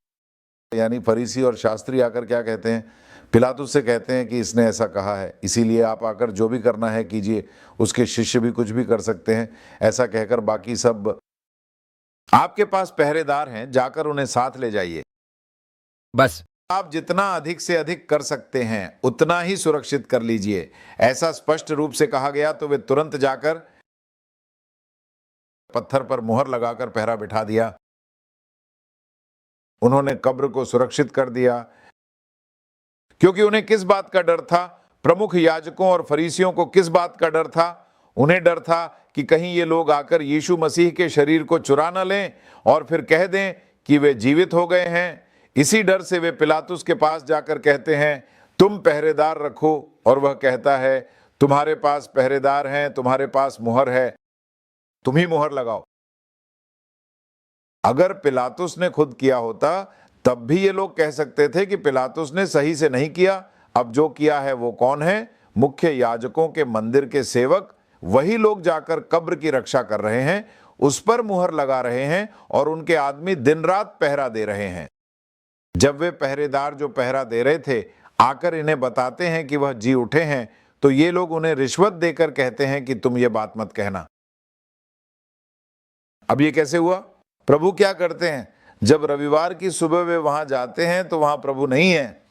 यानी फरीसी और शास्त्री आकर क्या कहते हैं? पिलातुस से कहते हैं कि इसने ऐसा कहा है, इसीलिए आप आकर जो भी करना है कीजिए। उसके शिष्य भी कुछ भी कर सकते हैं। ऐसा कहकर बाकी सब, आपके पास पहरेदार हैं, जाकर उन्हें साथ ले जाइए। बस आप जितना अधिक से अधिक कर सकते हैं उतना ही सुरक्षित कर लीजिए। ऐसा स्पष्ट रूप से कहा गया तो वे तुरंत जाकर पत्थर पर मुहर लगाकर पहरा बिठा दिया। उन्होंने कब्र को सुरक्षित कर दिया, क्योंकि उन्हें किस बात का डर था? प्रमुख याजकों और फरीसियों को किस बात का डर था? उन्हें डर था कि कहीं ये लोग आकर यीशु मसीह के शरीर को चुरा न लें और फिर कह दें कि वे जीवित हो गए हैं। इसी डर से वे पिलातुस के पास जाकर कहते हैं, तुम पहरेदार रखो। और वह कहता है, तुम्हारे पास पहरेदार हैं, तुम्हारे पास मुहर है, तुम ही मुहर लगाओ। अगर पिलातुस ने खुद किया होता तब भी ये लोग कह सकते थे कि पिलातुस ने सही से नहीं किया। अब जो किया है वो कौन है? मुख्य याजकों के मंदिर के सेवक। वही लोग जाकर कब्र की रक्षा कर रहे हैं, उस पर मुहर लगा रहे हैं और उनके आदमी दिन रात पहरा दे रहे हैं। जब वे पहरेदार जो पहरा दे रहे थे आकर इन्हें बताते हैं कि वह जी उठे हैं, तो ये लोग उन्हें रिश्वत देकर कहते हैं कि तुम ये बात मत कहना। अब ये कैसे हुआ? प्रभु क्या करते हैं? जब रविवार की सुबह वे वहां जाते हैं तो वहां प्रभु नहीं है।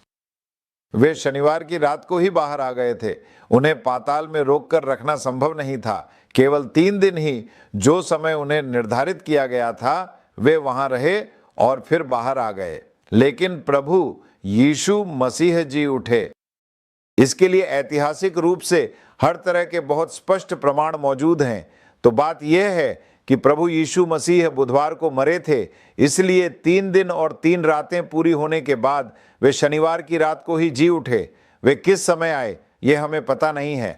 वे शनिवार की रात को ही बाहर आ गए थे। उन्हें पाताल में रोककर रखना संभव नहीं था। केवल 3 दिन ही, जो समय उन्हें निर्धारित किया गया था, वे वहां रहे और फिर बाहर आ गए। लेकिन प्रभु यीशु मसीह जी उठे। इसके लिए ऐतिहासिक रूप से हर तरह के बहुत स्पष्ट प्रमाण मौजूद हैं। तो बात यह है कि प्रभु यीशु मसीह बुधवार को मरे थे, इसलिए 3 दिन और 3 रातें पूरी होने के बाद वे शनिवार की रात को ही जी उठे। वे किस समय आए ये हमें पता नहीं है,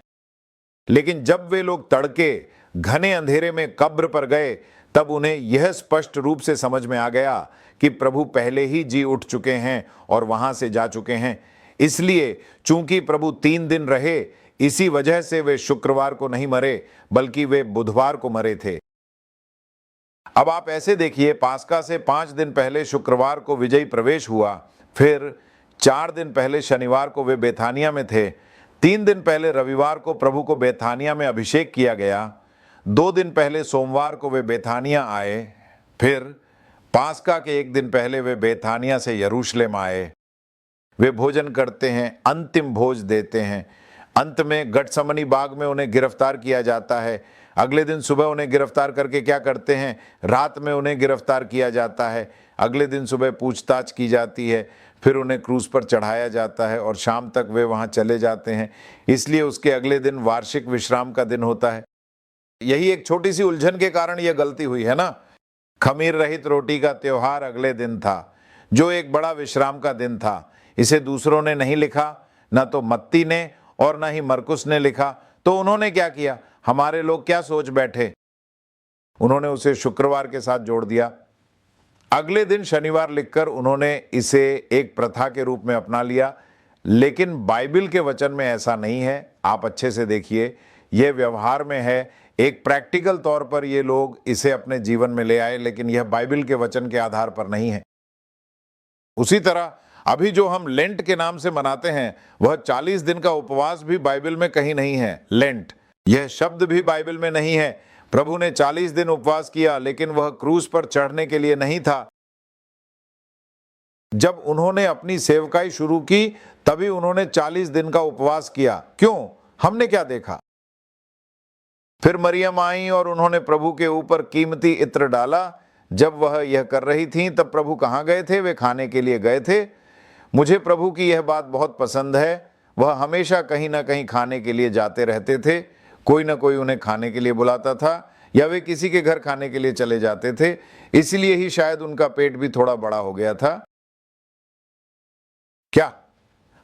लेकिन जब वे लोग तड़के घने अंधेरे में कब्र पर गए तब उन्हें यह स्पष्ट रूप से समझ में आ गया कि प्रभु पहले ही जी उठ चुके हैं और वहां से जा चुके हैं। इसलिए चूंकि प्रभु 3 दिन रहे, इसी वजह से वे शुक्रवार को नहीं मरे, बल्कि वे बुधवार को मरे थे। अब आप ऐसे देखिए, पास्का से 5 दिन पहले शुक्रवार को विजयी प्रवेश हुआ, फिर 4 दिन पहले शनिवार को वे बेथानिया में थे, 3 दिन पहले रविवार को प्रभु को बेथानिया में अभिषेक किया गया, 2 दिन पहले सोमवार को वे बेथानिया आए, फिर पास्का के 1 दिन पहले वे बेथानिया से यरूशलेम आए। वे भोजन करते हैं, अंतिम भोज देते हैं। अंत में गठसमनी बाग में उन्हें गिरफ्तार किया जाता है। अगले दिन सुबह उन्हें गिरफ्तार करके क्या करते हैं? रात में उन्हें गिरफ्तार किया जाता है। अगले दिन सुबह पूछताछ की जाती है। फिर उन्हें क्रूस पर चढ़ाया जाता है और शाम तक वे वहां चले जाते हैं, इसलिए उसके अगले दिन वार्षिक विश्राम का दिन होता है। यही एक छोटी सी उलझन के कारण यह गलती हुई है ना। खमीर रहित रोटी का त्योहार अगले दिन था, जो एक बड़ा विश्राम का दिन था। इसे दूसरों ने नहीं लिखा, न तो मत्ती ने और न ही मरकुस ने लिखा। तो उन्होंने क्या किया? हमारे लोग क्या सोच बैठे, उन्होंने उसे शुक्रवार के साथ जोड़ दिया। अगले दिन शनिवार लिखकर उन्होंने इसे एक प्रथा के रूप में अपना लिया, लेकिन बाइबल के वचन में ऐसा नहीं है। आप अच्छे से देखिए, यह व्यवहार में है, एक प्रैक्टिकल तौर पर ये लोग इसे अपने जीवन में ले आए, लेकिन यह बाइबल के वचन के आधार पर नहीं है। उसी तरह अभी जो हम लेंट के नाम से मनाते हैं, वह 40 दिन का उपवास भी बाइबल में कहीं नहीं है। लेंट यह शब्द भी बाइबल में नहीं है। प्रभु ने 40 दिन उपवास किया, लेकिन वह क्रूस पर चढ़ने के लिए नहीं था। जब उन्होंने अपनी सेवकाई शुरू की, तभी उन्होंने 40 दिन का उपवास किया। क्यों? हमने क्या देखा? फिर मरियम आई और उन्होंने प्रभु के ऊपर कीमती इत्र डाला। जब वह यह कर रही थीं, तब प्रभु कहाँ गए थे? वे खाने के लिए गए थे। मुझे प्रभु की यह बात बहुत पसंद है। वह हमेशा कहीं ना कहीं खाने के लिए जाते रहते थे। कोई ना कोई उन्हें खाने के लिए बुलाता था, या वे किसी के घर खाने के लिए चले जाते थे। इसलिए ही शायद उनका पेट भी थोड़ा बड़ा हो गया था। क्या?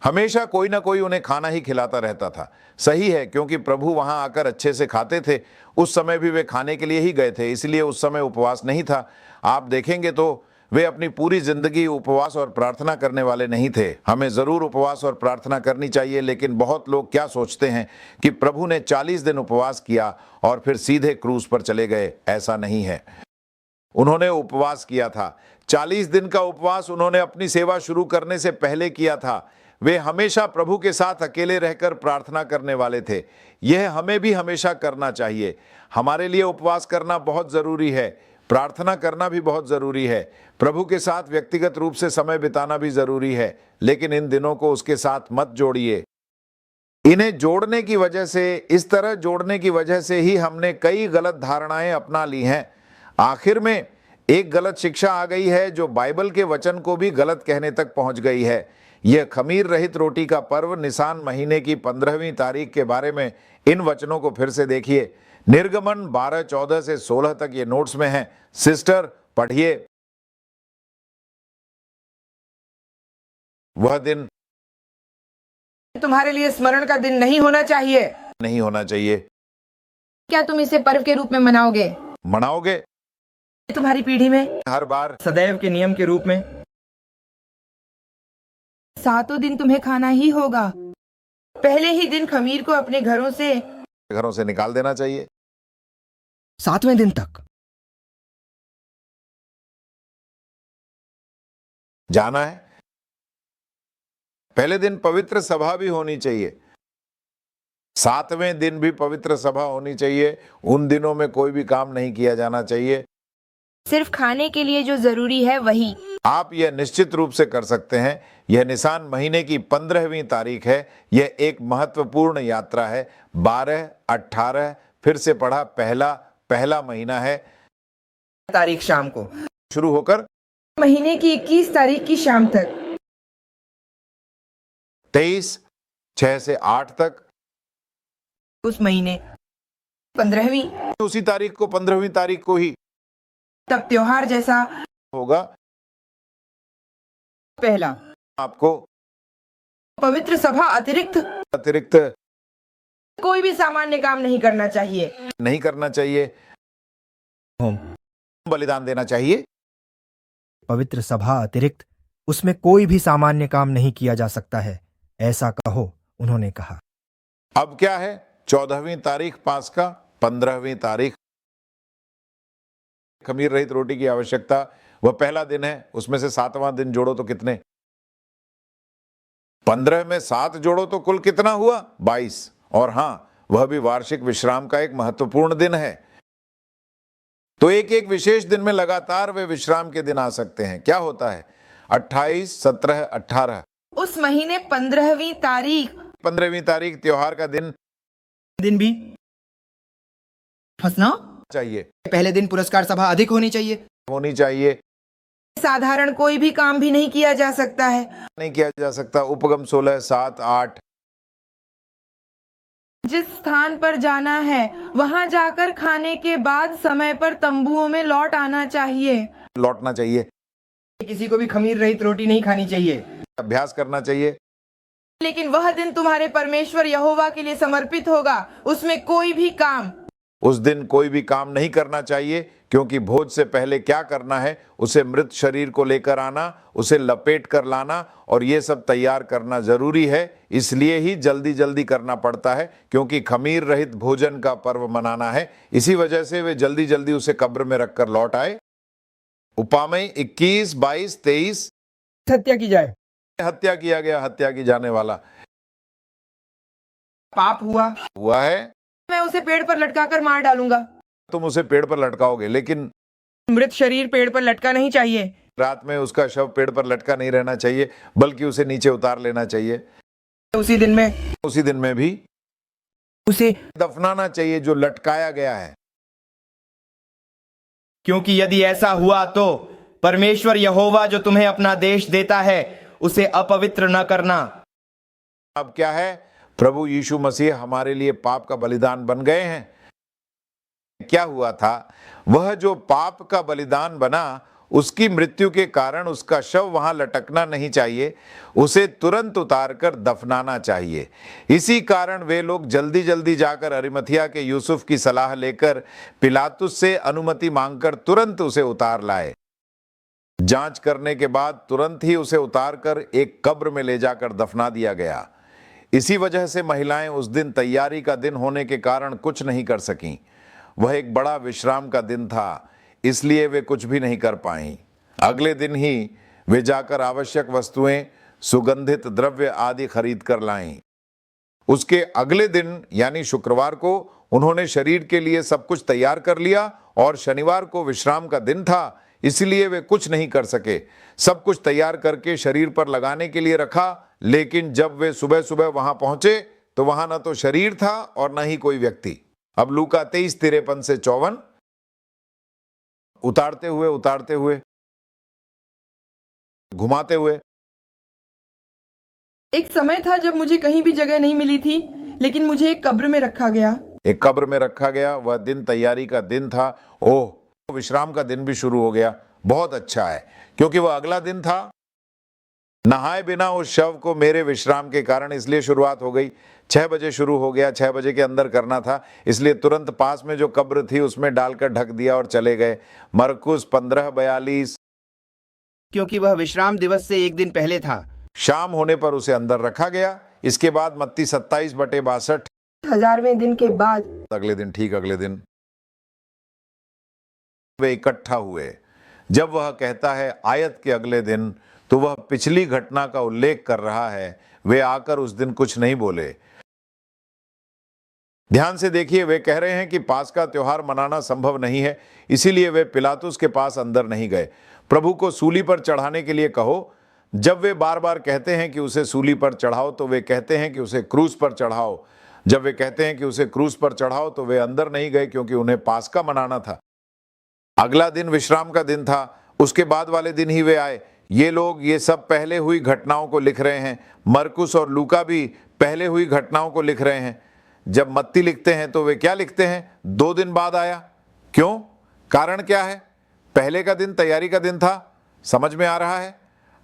हमेशा कोई ना कोई उन्हें खाना ही खिलाता रहता था। सही है, क्योंकि प्रभु वहां आकर अच्छे से खाते थे। उस समय भी वे खाने के लिए ही गए थे, इसलिए उस समय उपवास नहीं था। आप देखेंगे तो वे अपनी पूरी जिंदगी उपवास और प्रार्थना करने वाले नहीं थे। हमें जरूर उपवास और प्रार्थना करनी चाहिए, लेकिन बहुत लोग क्या सोचते हैं कि प्रभु ने 40 दिन उपवास किया और फिर सीधे क्रूस पर चले गए। ऐसा नहीं है। उन्होंने उपवास किया था। 40 दिन का उपवास उन्होंने अपनी सेवा शुरू करने से पहले किया था। वे हमेशा प्रभु के साथ अकेले रहकर प्रार्थना करने वाले थे। यह हमें भी हमेशा करना चाहिए। हमारे लिए उपवास करना बहुत जरूरी है, प्रार्थना करना भी बहुत जरूरी है, प्रभु के साथ व्यक्तिगत रूप से समय बिताना भी जरूरी है, लेकिन इन दिनों को उसके साथ मत जोड़िए। इन्हें जोड़ने की वजह से, इस तरह जोड़ने की वजह से ही हमने कई गलत धारणाएं अपना ली हैं। आखिर में एक गलत शिक्षा आ गई है, जो बाइबल के वचन को भी गलत कहने तक पहुंच गई है। यह खमीर रहित रोटी का पर्व निसान महीने की 15वीं तारीख के बारे में इन वचनों को फिर से देखिए। निर्गमन 12:14 से 16 तक ये नोट्स में है। सिस्टर पढ़िए। वह दिन तुम्हारे लिए स्मरण का दिन नहीं होना चाहिए। नहीं होना चाहिए। क्या तुम इसे पर्व के रूप में मनाओगे? मनाओगे तुम्हारी पीढ़ी में हर बार सदैव के नियम के रूप में 7 दिन तुम्हें खाना ही होगा। पहले ही दिन खमीर को अपने घरों से निकाल देना चाहिए। 7वें दिन तक जाना है। पहले दिन पवित्र सभा भी होनी चाहिए, 7वें दिन भी पवित्र सभा होनी चाहिए। उन दिनों में कोई भी काम नहीं किया जाना चाहिए। सिर्फ खाने के लिए जो जरूरी है वही। आप यह निश्चित रूप से कर सकते हैं। यह निसान महीने की 15वीं तारीख है। यह एक महत्वपूर्ण यात्रा है। 12, 18 फिर से पढ़ा, पहला महीना है। तारीख शाम को शुरू होकर महीने की 21 तारीख की शाम तक, 23, 6 से 8 तक। उस महीने 15वीं, उसी तारीख को, 15वीं तारीख को ही तब त्योहार जैसा होगा। पहला आपको पवित्र सभा अतिरिक्त कोई भी सामान्य काम नहीं करना चाहिए। नहीं करना चाहिए। बलिदान देना चाहिए। पवित्र सभा अतिरिक्त उसमें कोई भी सामान्य काम नहीं किया जा सकता है, ऐसा कहो, उन्होंने कहा। अब क्या है? 14वीं तारीख पास्का, 15वीं तारीख खमीर रहित रोटी की आवश्यकता। वह पहला दिन है, उसमें से 7वां दिन जोड़ो तो कितने? 15 में 7 जोड़ो तो कुल कितना हुआ? 22। और हां, वह भी वार्षिक विश्राम का एक महत्वपूर्ण दिन है। तो एक एक विशेष दिन में लगातार वे विश्राम के दिन आ सकते हैं। क्या होता है? 28, 17, 18। उस महीने 15वीं तारीख, 15वीं तारीख त्योहार का दिन भी फंसना चाहिए, पहले दिन पुरस्कार सभा अधिक होनी चाहिए। साधारण कोई भी काम भी नहीं किया जा सकता है। नहीं किया जा सकता। उपगम 16, 7, 8। जिस स्थान पर जाना है वहां जाकर खाने के बाद समय पर तंबुओं में लौट आना चाहिए। लौटना चाहिए। किसी को भी खमीर रहित रोटी नहीं खानी चाहिए। अभ्यास करना चाहिए। लेकिन वह दिन तुम्हारे परमेश्वर यहोवा के लिए समर्पित होगा, उसमें कोई भी काम उस दिन कोई भी काम नहीं करना चाहिए, क्योंकि भोज से पहले क्या करना है? उसे मृत शरीर को लेकर आना, उसे लपेट कर लाना और ये सब तैयार करना जरूरी है। इसलिए ही जल्दी जल्दी करना पड़ता है, क्योंकि खमीर रहित भोजन का पर्व मनाना है। इसी वजह से वे जल्दी जल्दी उसे कब्र में रखकर लौट आए। उपामय 21, 22, 23। हत्या की जाए। हत्या किया गया, हत्या की जाने वाला पाप हुआ है। मैं उसे पेड़ पर लटकाकर मार डालूंगा। तुम उसे पेड़ पर लटकाओगे, लेकिन मृत शरीर पेड़ पर लटका नहीं चाहिए। रात में उसका शव पेड़ पर लटका नहीं रहना चाहिए, बल्कि उसे नीचे उतार लेना चाहिए। उसी दिन में भी उसे दफनाना चाहिए जो लटकाया गया है। क्योंकि यदि ऐसा हुआ तो परमेश्वर यहोवा जो तुम्हें अपना देश देता है उसे अपवित्र न करना। अब क्या है? प्रभु यीशु मसीह हमारे लिए पाप का बलिदान बन गए हैं। क्या हुआ था? वह जो पाप का बलिदान बना, उसकी मृत्यु के कारण उसका शव वहां लटकना नहीं चाहिए, उसे तुरंत उतारकर दफनाना चाहिए। इसी कारण वे लोग जल्दी जल्दी जाकर अरिमथिया के यूसुफ की सलाह लेकर पिलातुस से अनुमति मांगकर तुरंत उसे उतार लाए। जांच करने के बाद तुरंत ही उसे उतारकर एक कब्र में ले जाकर दफना दिया गया। इसी वजह से महिलाएं उस दिन तैयारी का दिन होने के कारण कुछ नहीं कर सकीं। वह एक बड़ा विश्राम का दिन था, इसलिए वे कुछ भी नहीं कर पाईं। अगले दिन ही वे जाकर आवश्यक वस्तुएं, सुगंधित द्रव्य आदि खरीद कर लाईं। उसके अगले दिन यानी शुक्रवार को उन्होंने शरीर के लिए सब कुछ तैयार कर लिया और शनिवार को विश्राम का दिन था, इसलिए वे कुछ नहीं कर सके। सब कुछ तैयार करके शरीर पर लगाने के लिए रखा, लेकिन जब वे सुबह सुबह वहां पहुंचे तो वहां न तो शरीर था और न ही कोई व्यक्ति। अब लूका 23:53 से 54। उतारते हुए घुमाते हुए। एक समय था जब मुझे कहीं भी जगह नहीं मिली थी, लेकिन मुझे एक कब्र में रखा गया। एक कब्र में रखा गया। वह दिन तैयारी का दिन था। ओह, विश्राम का दिन भी शुरू हो गया। बहुत अच्छा है, क्योंकि वह अगला दिन था। नहाए बिना उस शव को मेरे विश्राम के कारण इसलिए शुरुआत हो गई। 6 बजे शुरू हो गया, 6 बजे के अंदर करना था, इसलिए तुरंत पास में जो कब्र थी उसमें डालकर ढक दिया और चले गए। मरकुस 15:42। क्योंकि वह विश्राम दिवस से एक दिन पहले था। शाम होने पर उसे अंदर रखा गया। इसके बाद मत्ती 27:62। 1000वें दिन के बाद अगले दिन, ठीक अगले दिन वे इकट्ठा हुए। जब वह कहता है आयत के अगले दिन, तो वह पिछली घटना का उल्लेख कर रहा है। वे आकर उस दिन कुछ नहीं बोले। ध्यान से देखिए, वे कह रहे हैं कि पास्का त्योहार मनाना संभव नहीं है, इसीलिए वे पिलातुस के पास अंदर नहीं गए। प्रभु को सूली पर चढ़ाने के लिए कहो। जब वे बार बार कहते हैं कि उसे सूली पर चढ़ाओ, तो वे कहते हैं कि उसे क्रूस पर चढ़ाओ। जब वे कहते हैं कि उसे क्रूस पर चढ़ाओ, तो वे अंदर नहीं गए, क्योंकि उन्हें पास्का मनाना था। अगला दिन विश्राम का दिन था। उसके बाद वाले दिन ही वे आए। ये लोग ये सब पहले हुई घटनाओं को लिख रहे हैं। मरकुस और लूका भी पहले हुई घटनाओं को लिख रहे हैं। जब मत्ती लिखते हैं तो वे क्या लिखते हैं? 2 दिन बाद आया। क्यों? कारण क्या है? पहले का दिन तैयारी का दिन था। समझ में आ रहा है?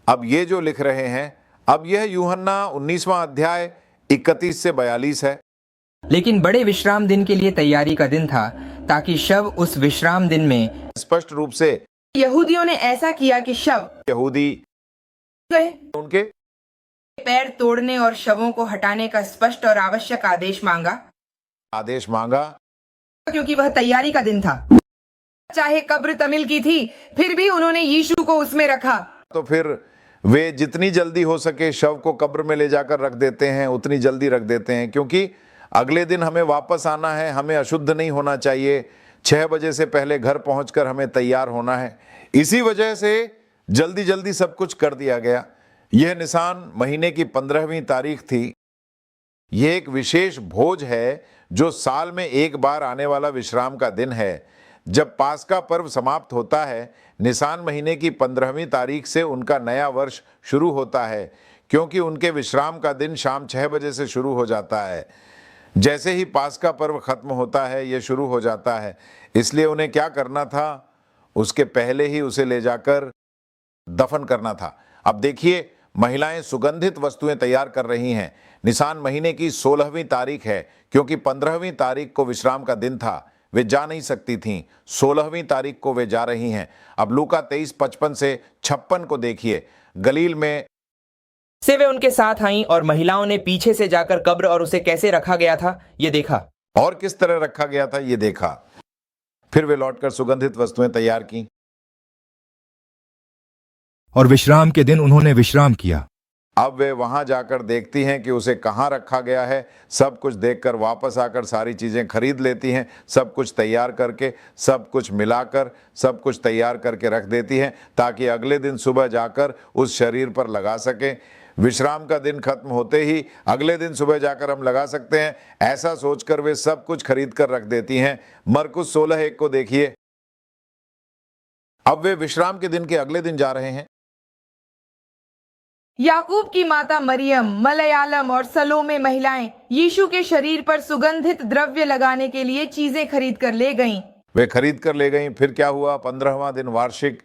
अब ये जो लिख रहे हैं, अब यह यूहन्ना 19वां अध्याय 31 से 42 है। लेकिन बड़े विश्राम दिन के लिए तैयारी का दिन था, ताकि शव उस विश्राम दिन में स्पष्ट रूप से यहूदियों ने ऐसा किया कि शव यहूदी गए, उनके पैर तोड़ने और शवों को हटाने का स्पष्ट और आवश्यक आदेश मांगा, क्योंकि वह तैयारी का दिन था। चाहे कब्र तमिल की थी, फिर भी उन्होंने यीशु को उसमें रखा। तो फिर वे जितनी जल्दी हो सके शव को कब्र में ले जाकर रख देते हैं, उतनी जल्दी रख देते हैं, क्योंकि अगले दिन हमें वापस आना है। हमें अशुद्ध नहीं होना चाहिए। 6 बजे से पहले घर पहुंचकर हमें तैयार होना है। इसी वजह से जल्दी जल्दी सब कुछ कर दिया गया। यह निसान महीने की 15वीं तारीख थी। यह एक विशेष भोज है जो साल में एक बार आने वाला विश्राम का दिन है। जब पास्का पर्व समाप्त होता है, निसान महीने की 15वीं तारीख से उनका नया वर्ष शुरू होता है, क्योंकि उनके विश्राम का दिन शाम 6 बजे से शुरू हो जाता है। जैसे ही पास्का पर्व खत्म होता है, यह शुरू हो जाता है। इसलिए उन्हें क्या करना था, उसके पहले ही उसे ले जाकर दफन करना था। अब देखिए, महिलाएं सुगंधित वस्तुएं तैयार कर रही हैं। निसान महीने की 16वीं तारीख है, क्योंकि 15वीं तारीख को विश्राम का दिन था, वे जा नहीं सकती थीं। 16वीं तारीख को वे जा रही हैं। अब लूका 23:55 से 56 को देखिए। गलील में से वे उनके साथ आईं और महिलाओं ने पीछे से जाकर कब्र और उसे कैसे रखा गया था ये देखा। और किस तरह रखा गया था ये देखा। फिर वे लौटकर सुगंधित वस्तुएं तैयार की। और विश्राम के दिन उन्होंने विश्राम किया। अब वे वहां जाकर देखती हैं कि उसे कहाँ रखा गया है। सब कुछ देखकर वापस आकर सारी चीजें खरीद लेती हैं। सब कुछ तैयार करके, सब कुछ मिलाकर, सब कुछ तैयार करके रख देती हैं, ताकि अगले दिन सुबह जाकर उस शरीर पर लगा सकें। विश्राम का दिन खत्म होते ही अगले दिन सुबह जाकर हम लगा सकते हैं, ऐसा सोचकर वे सब कुछ खरीद कर रख देती हैं। मरकुस 16:1 को देखिए। अब वे विश्राम के दिन के अगले दिन जा रहे हैं। याकूब की माता मरियम, मलयालम और सलोमे महिलाएं यीशु के शरीर पर सुगंधित द्रव्य लगाने के लिए चीजें खरीद कर ले गईं। वे खरीद कर ले गईं। फिर क्या हुआ? 15वां दिन वार्षिक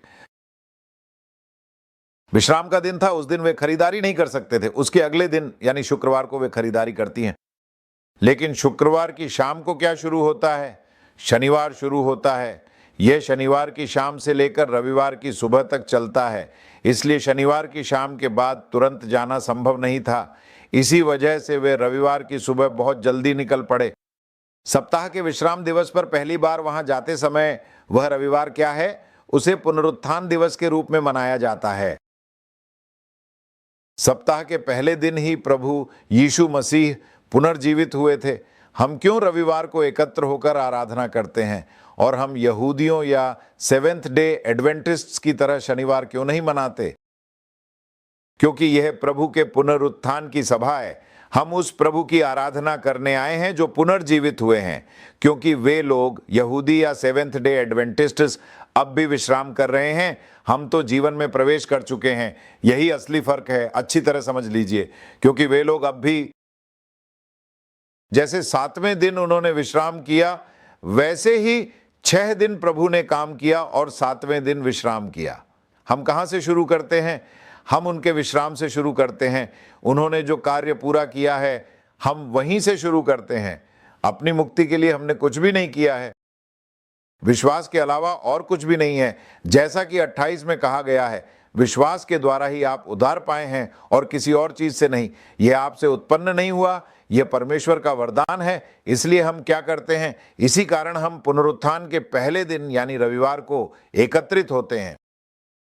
विश्राम का दिन था। उस दिन वे खरीदारी नहीं कर सकते थे। उसके अगले दिन यानी शुक्रवार को वे खरीदारी करती हैं। लेकिन शुक्रवार की शाम को क्या शुरू होता है? शनिवार शुरू होता है। यह शनिवार की शाम से लेकर रविवार की सुबह तक चलता है। इसलिए शनिवार की शाम के बाद तुरंत जाना संभव नहीं था। इसी वजह से वे रविवार की सुबह बहुत जल्दी निकल पड़े। सप्ताह के विश्राम दिवस पर पहली बार वहां जाते समय वह रविवार क्या है? उसे पुनरुत्थान दिवस के रूप में मनाया जाता है। सप्ताह के पहले दिन ही प्रभु यीशु मसीह पुनर्जीवित हुए थे। हम क्यों रविवार को एकत्र होकर आराधना करते हैं? और हम यहूदियों या सेवेंथ डे एडवेंटिस्ट्स की तरह शनिवार क्यों नहीं मनाते? क्योंकि यह प्रभु के पुनरुत्थान की सभा है। हम उस प्रभु की आराधना करने आए हैं जो पुनर्जीवित हुए हैं। क्योंकि वे लोग यहूदी या सेवेंथ डे एडवेंटिस्ट्स अब भी विश्राम कर रहे हैं, हम तो जीवन में प्रवेश कर चुके हैं। यही असली फर्क है, अच्छी तरह समझ लीजिए। क्योंकि वे लोग अब भी, जैसे 7वें दिन उन्होंने विश्राम किया, वैसे ही 6 दिन प्रभु ने काम किया और 7वें दिन विश्राम किया। हम कहां से शुरू करते हैं? हम उनके विश्राम से शुरू करते हैं। उन्होंने जो कार्य पूरा किया है, हम वहीं से शुरू करते हैं। अपनी मुक्ति के लिए हमने कुछ भी नहीं किया है, विश्वास के अलावा और कुछ भी नहीं है। जैसा कि 28 में कहा गया है, विश्वास के द्वारा ही आप उद्धार पाए हैं और किसी और चीज से नहीं। यह आपसे उत्पन्न नहीं हुआ, यह परमेश्वर का वरदान है। इसलिए हम क्या करते हैं? इसी कारण हम पुनरुत्थान के पहले दिन यानी रविवार को एकत्रित होते हैं।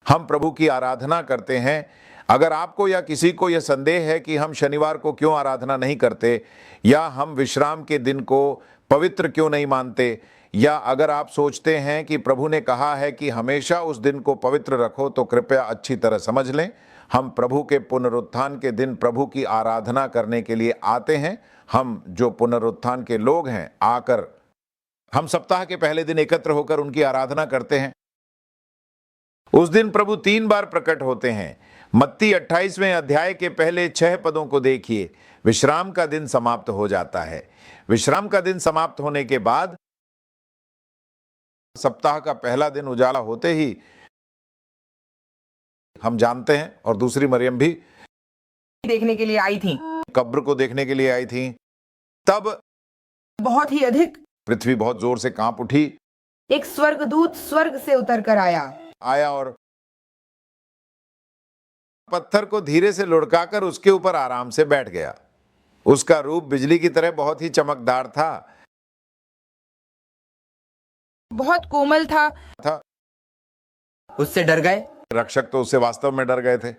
हम प्रभु की आराधना करते हैं। अगर आपको या किसी को यह संदेह है कि हम शनिवार को क्यों आराधना नहीं करते, या हम विश्राम के दिन को पवित्र क्यों नहीं मानते, या अगर आप सोचते हैं कि प्रभु ने कहा है कि हमेशा उस दिन को पवित्र रखो, तो कृपया अच्छी तरह समझ लें, हम प्रभु के पुनरुत्थान के दिन प्रभु की आराधना करने के लिए आते हैं। हम जो पुनरुत्थान के लोग हैं, आकर हम सप्ताह के पहले दिन एकत्र होकर उनकी आराधना करते हैं। उस दिन प्रभु 3 बार प्रकट होते हैं। मत्ती 28वें अध्याय के पहले 6 पदों को देखिए। विश्राम का दिन समाप्त हो जाता है। विश्राम का दिन समाप्त होने के बाद सप्ताह का पहला दिन उजाला होते ही हम जानते हैं, और दूसरी मरियम भी देखने के लिए आई थी। कब्र को देखने के लिए आई थी। तब बहुत ही अधिक पृथ्वी बहुत जोर से कांप उठी। एक स्वर्गदूत स्वर्ग से उतर कर आया और पत्थर को धीरे से लुढ़काकर उसके ऊपर आराम से बैठ गया। उसका रूप बिजली की तरह बहुत ही चमकदार था। बहुत कोमल था। उससे डर गए। रक्षक तो उससे वास्तव में डर गए थे।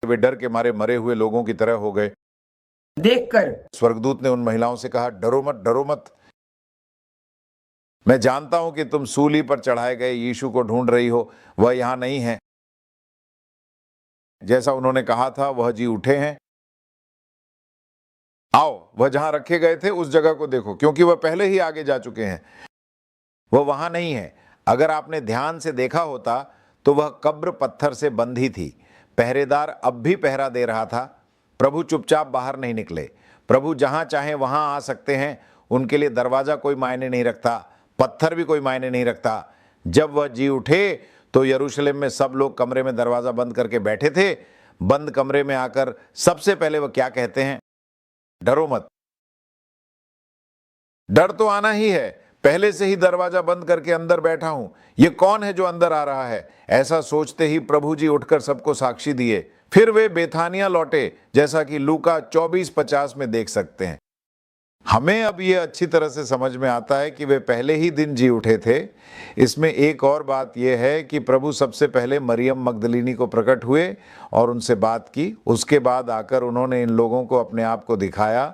वे डर के मारे मरे हुए लोगों की तरह हो गए। देखकर स्वर्गदूत ने उन महिलाओं से कहा, डरो मत, डरो मत। मैं जानता हूं कि तुम सूली पर चढ़ाए गए यीशु को ढूंढ रही हो। वह यहां नहीं है। जैसा उन्होंने कहा था, वह जी उठे हैं। आओ, वह जहां रखे गए थे उस जगह को देखो, क्योंकि वह पहले ही आगे जा चुके हैं। वह वहां नहीं है। अगर आपने ध्यान से देखा होता तो वह कब्र पत्थर से बंधी थी। पहरेदार अब भी पहरा दे रहा था। प्रभु चुपचाप बाहर नहीं निकले। प्रभु जहां चाहे वहां आ सकते हैं। उनके लिए दरवाजा कोई मायने नहीं रखता, पत्थर भी कोई मायने नहीं रखता। जब वह जी उठे तो यरूशलेम में सब लोग कमरे में दरवाजा बंद करके बैठे थे। बंद कमरे में आकर सबसे पहले वह क्या कहते हैं? डरो मत। डर तो आना ही है, पहले से ही दरवाजा बंद करके अंदर बैठा हूं। यह कौन है जो अंदर आ रहा है? ऐसा सोचते ही प्रभु जी उठकर सबको साक्षी दिए। फिर वे बेथानिया लौटे, जैसा कि लूका 24:50 में देख सकते हैं। हमें अब यह अच्छी तरह से समझ में आता है कि वे पहले ही दिन जी उठे थे। इसमें एक और बात यह है कि प्रभु सबसे पहले मरियम मगदलीनी को प्रकट हुए और उनसे बात की। उसके बाद आकर उन्होंने इन लोगों को अपने आप को दिखाया,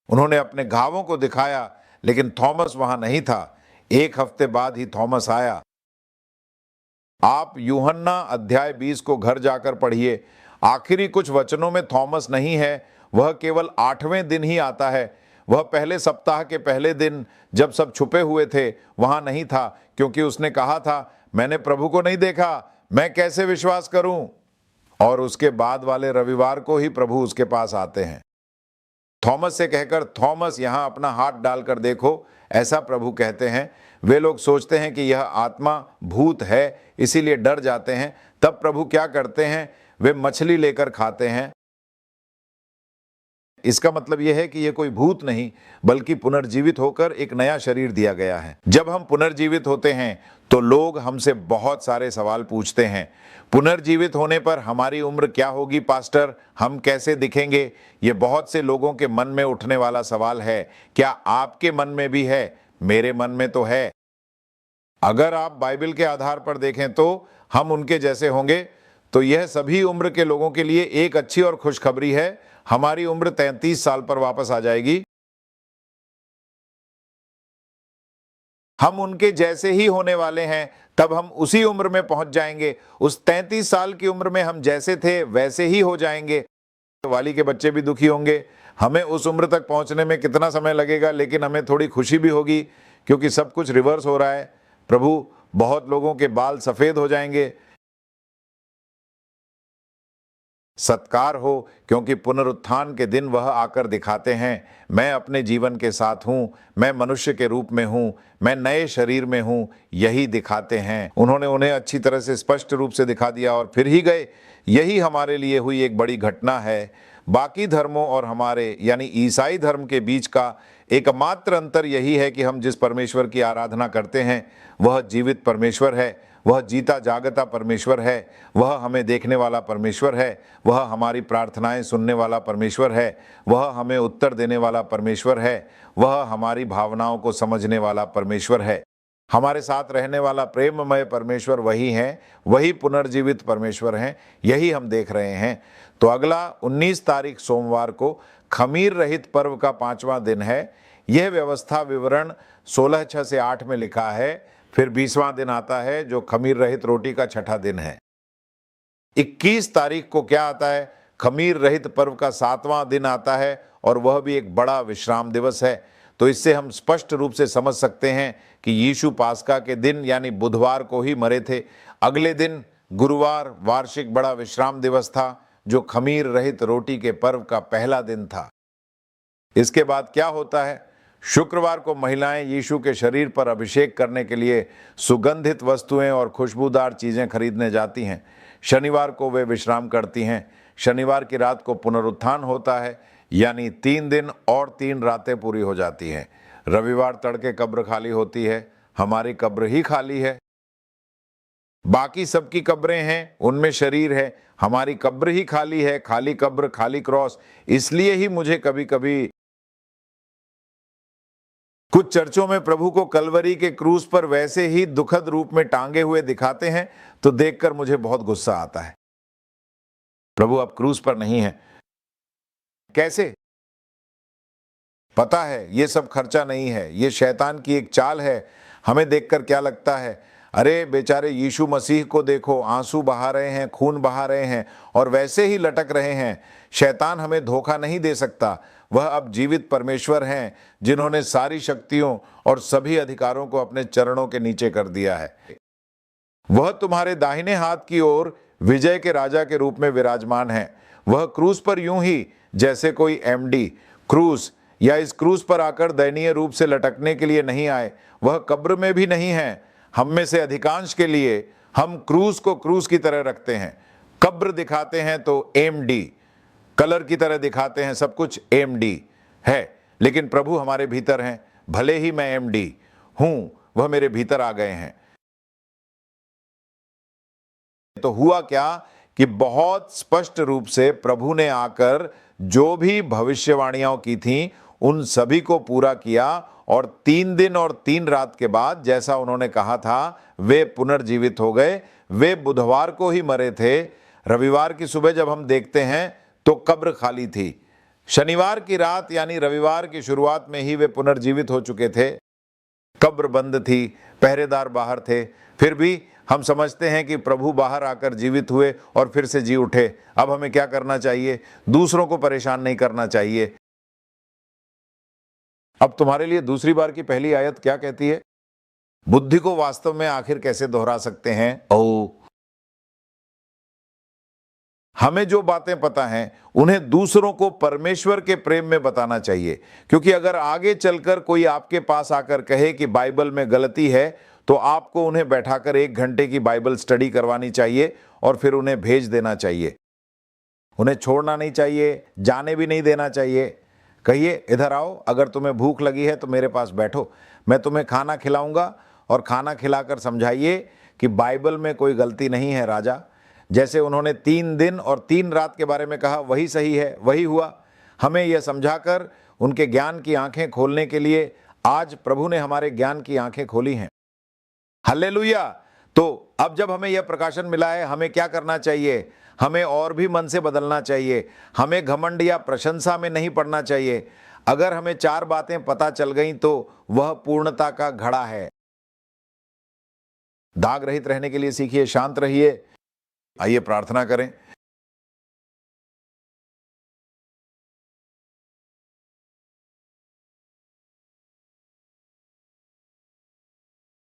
उन्होंने अपने घावों को दिखाया, लेकिन थॉमस वहां नहीं था। एक हफ्ते बाद ही थॉमस आया। आप यूहन्ना अध्याय 20 को घर जाकर पढ़िए। आखिरी कुछ वचनों में थॉमस नहीं है, वह केवल 8वें दिन ही आता है। वह पहले सप्ताह के पहले दिन जब सब छुपे हुए थे वहां नहीं था, क्योंकि उसने कहा था मैंने प्रभु को नहीं देखा, मैं कैसे विश्वास करूं। और उसके बाद वाले रविवार को ही प्रभु उसके पास आते हैं। थॉमस से कहकर थॉमस यहां अपना हाथ डालकर देखो, ऐसा प्रभु कहते हैं। वे लोग सोचते हैं कि यह आत्मा भूत है, इसीलिए डर जाते हैं। तब प्रभु क्या करते हैं? वे मछली लेकर खाते हैं। इसका मतलब यह है कि यह कोई भूत नहीं, बल्कि पुनर्जीवित होकर एक नया शरीर दिया गया है। जब हम पुनर्जीवित होते हैं तो लोग हमसे बहुत सारे सवाल पूछते हैं। पुनर्जीवित होने पर हमारी उम्र क्या होगी पास्टर? हम कैसे दिखेंगे? ये बहुत से लोगों के मन में उठने वाला सवाल है। क्या आपके मन में भी है? मेरे मन में तो है। अगर आप बाइबल के आधार पर देखें तो हम उनके जैसे होंगे। तो यह सभी उम्र के लोगों के लिए एक अच्छी और खुशखबरी है। हमारी उम्र 33 साल पर वापस आ जाएगी। हम उनके जैसे ही होने वाले हैं। तब हम उसी उम्र में पहुंच जाएंगे। उस 33 साल की उम्र में हम जैसे थे वैसे ही हो जाएंगे। वाली के बच्चे भी दुखी होंगे। हमें उस उम्र तक पहुंचने में कितना समय लगेगा, लेकिन हमें थोड़ी खुशी भी होगी, क्योंकि सब कुछ रिवर्स हो रहा है। प्रभु, बहुत लोगों के बाल सफेद हो जाएंगे। सत्कार हो, क्योंकि पुनरुत्थान के दिन वह आकर दिखाते हैं मैं अपने जीवन के साथ हूं, मैं मनुष्य के रूप में हूं, मैं नए शरीर में हूं। यही दिखाते हैं। उन्होंने उन्हें अच्छी तरह से स्पष्ट रूप से दिखा दिया और फिर ही गए। यही हमारे लिए हुई एक बड़ी घटना है। बाकी धर्मों और हमारे यानी ईसाई धर्म के बीच का एकमात्र अंतर यही है कि हम जिस परमेश्वर की आराधना करते हैं वह जीवित परमेश्वर है, वह जीता जागता परमेश्वर है, वह हमें देखने वाला परमेश्वर है, वह हमारी प्रार्थनाएं सुनने वाला परमेश्वर है, वह हमें उत्तर देने वाला परमेश्वर है, वह हमारी भावनाओं को समझने वाला परमेश्वर है। हमारे साथ रहने वाला प्रेममय परमेश्वर वही है, वही पुनर्जीवित परमेश्र हैं। यही हम देख रहे हैं। तो अगला 19 तारीख सोमवार को खमीर रहित पर्व का 5वां दिन है। यह व्यवस्था विवरण 16:6 से 8 में लिखा है। फिर 20वां दिन आता है जो खमीर रहित रोटी का 6ठा दिन है। 21 तारीख को क्या आता है? खमीर रहित पर्व का 7वां दिन आता है और वह भी एक बड़ा विश्राम दिवस है। तो इससे हम स्पष्ट रूप से समझ सकते हैं कि यीशु पास्का के दिन यानी बुधवार को ही मरे थे। अगले दिन गुरुवार वार्षिक बड़ा विश्राम दिवस था, जो खमीर रहित रोटी के पर्व का पहला दिन था। इसके बाद क्या होता है? शुक्रवार को महिलाएं यीशु के शरीर पर अभिषेक करने के लिए सुगंधित वस्तुएं और खुशबूदार चीजें खरीदने जाती हैं। शनिवार को वे विश्राम करती हैं। शनिवार की रात को पुनरुत्थान होता है, यानी 3 दिन और 3 रातें पूरी हो जाती हैं। रविवार तड़के कब्र खाली होती है। हमारी कब्र ही खाली है। बाकी सबकी कब्रें हैं, उनमें शरीर है। हमारी कब्र ही खाली है। खाली कब्र, खाली क्रॉस। इसलिए ही मुझे कभी कभी कुछ चर्चों में प्रभु को कलवरी के क्रूस पर वैसे ही दुखद रूप में टांगे हुए दिखाते हैं, तो देखकर मुझे बहुत गुस्सा आता है। प्रभु अब क्रूस पर नहीं है। कैसे? पता है ये सब खर्चा नहीं है, ये शैतान की एक चाल है। हमें देखकर क्या लगता है? अरे बेचारे यीशु मसीह को देखो, आंसू बहा रहे हैं, खून बहा रहे हैं और वैसे ही लटक रहे हैं। शैतान हमें धोखा नहीं दे सकता। वह अब जीवित परमेश्वर हैं, जिन्होंने सारी शक्तियों और सभी अधिकारों को अपने चरणों के नीचे कर दिया है। वह तुम्हारे दाहिने हाथ की ओर विजय के राजा के रूप में विराजमान है। वह क्रूस पर यूं ही जैसे कोई एमडी क्रूस या इस क्रूस पर आकर दयनीय रूप से लटकने के लिए नहीं आए, वह कब्र में भी नहीं है। हम में से अधिकांश के लिए हम क्रूस को क्रूस की तरह रखते हैं। कब्र दिखाते हैं तो एमडी, कलर की तरह दिखाते हैं, सब कुछ एमडी है, लेकिन प्रभु हमारे भीतर हैं। भले ही मैं एमडी हूं, वह मेरे भीतर आ गए हैं। तो हुआ क्या कि बहुत स्पष्ट रूप से प्रभु ने आकर जो भी भविष्यवाणियां की थीं उन सभी को पूरा किया, और 3 दिन और 3 रात के बाद जैसा उन्होंने कहा था वे पुनर्जीवित हो गए। वे बुधवार को ही मरे थे। रविवार की सुबह जब हम देखते हैं तो कब्र खाली थी। शनिवार की रात यानी रविवार की शुरुआत में ही वे पुनर्जीवित हो चुके थे। कब्र बंद थी, पहरेदार बाहर थे, फिर भी हम समझते हैं कि प्रभु बाहर आकर जीवित हुए और फिर से जी उठे। अब हमें क्या करना चाहिए? दूसरों को परेशान नहीं करना चाहिए। अब तुम्हारे लिए दूसरी बार की पहली आयत क्या कहती है? बुद्धि को वास्तव में आखिर कैसे दोहरा सकते हैं? हमें जो बातें पता हैं उन्हें दूसरों को परमेश्वर के प्रेम में बताना चाहिए, क्योंकि अगर आगे चलकर कोई आपके पास आकर कहे कि बाइबल में गलती है तो आपको उन्हें बैठाकर 1 घंटे की बाइबल स्टडी करवानी चाहिए और फिर उन्हें भेज देना चाहिए। उन्हें छोड़ना नहीं चाहिए, जाने भी नहीं देना चाहिए। कहिए, इधर आओ, अगर तुम्हें भूख लगी है तो मेरे पास बैठो, मैं तुम्हें खाना खिलाऊंगा, और खाना खिलाकर समझाइए कि बाइबल में कोई गलती नहीं है राजा। जैसे उन्होंने 3 दिन और 3 रात के बारे में कहा वही सही है, वही हुआ। हमें यह समझाकर उनके ज्ञान की आंखें खोलने के लिए आज प्रभु ने हमारे ज्ञान की आंखें खोली हैं। हालेलुया। तो अब जब हमें यह प्रकाशन मिला है, हमें क्या करना चाहिए? हमें और भी मन से बदलना चाहिए। हमें घमंड या प्रशंसा में नहीं पड़ना चाहिए। अगर हमें 4 बातें पता चल गईं तो वह पूर्णता का घड़ा है। दाग रहित रहने के लिए सीखिए, शांत रहिए। आइए प्रार्थना करें।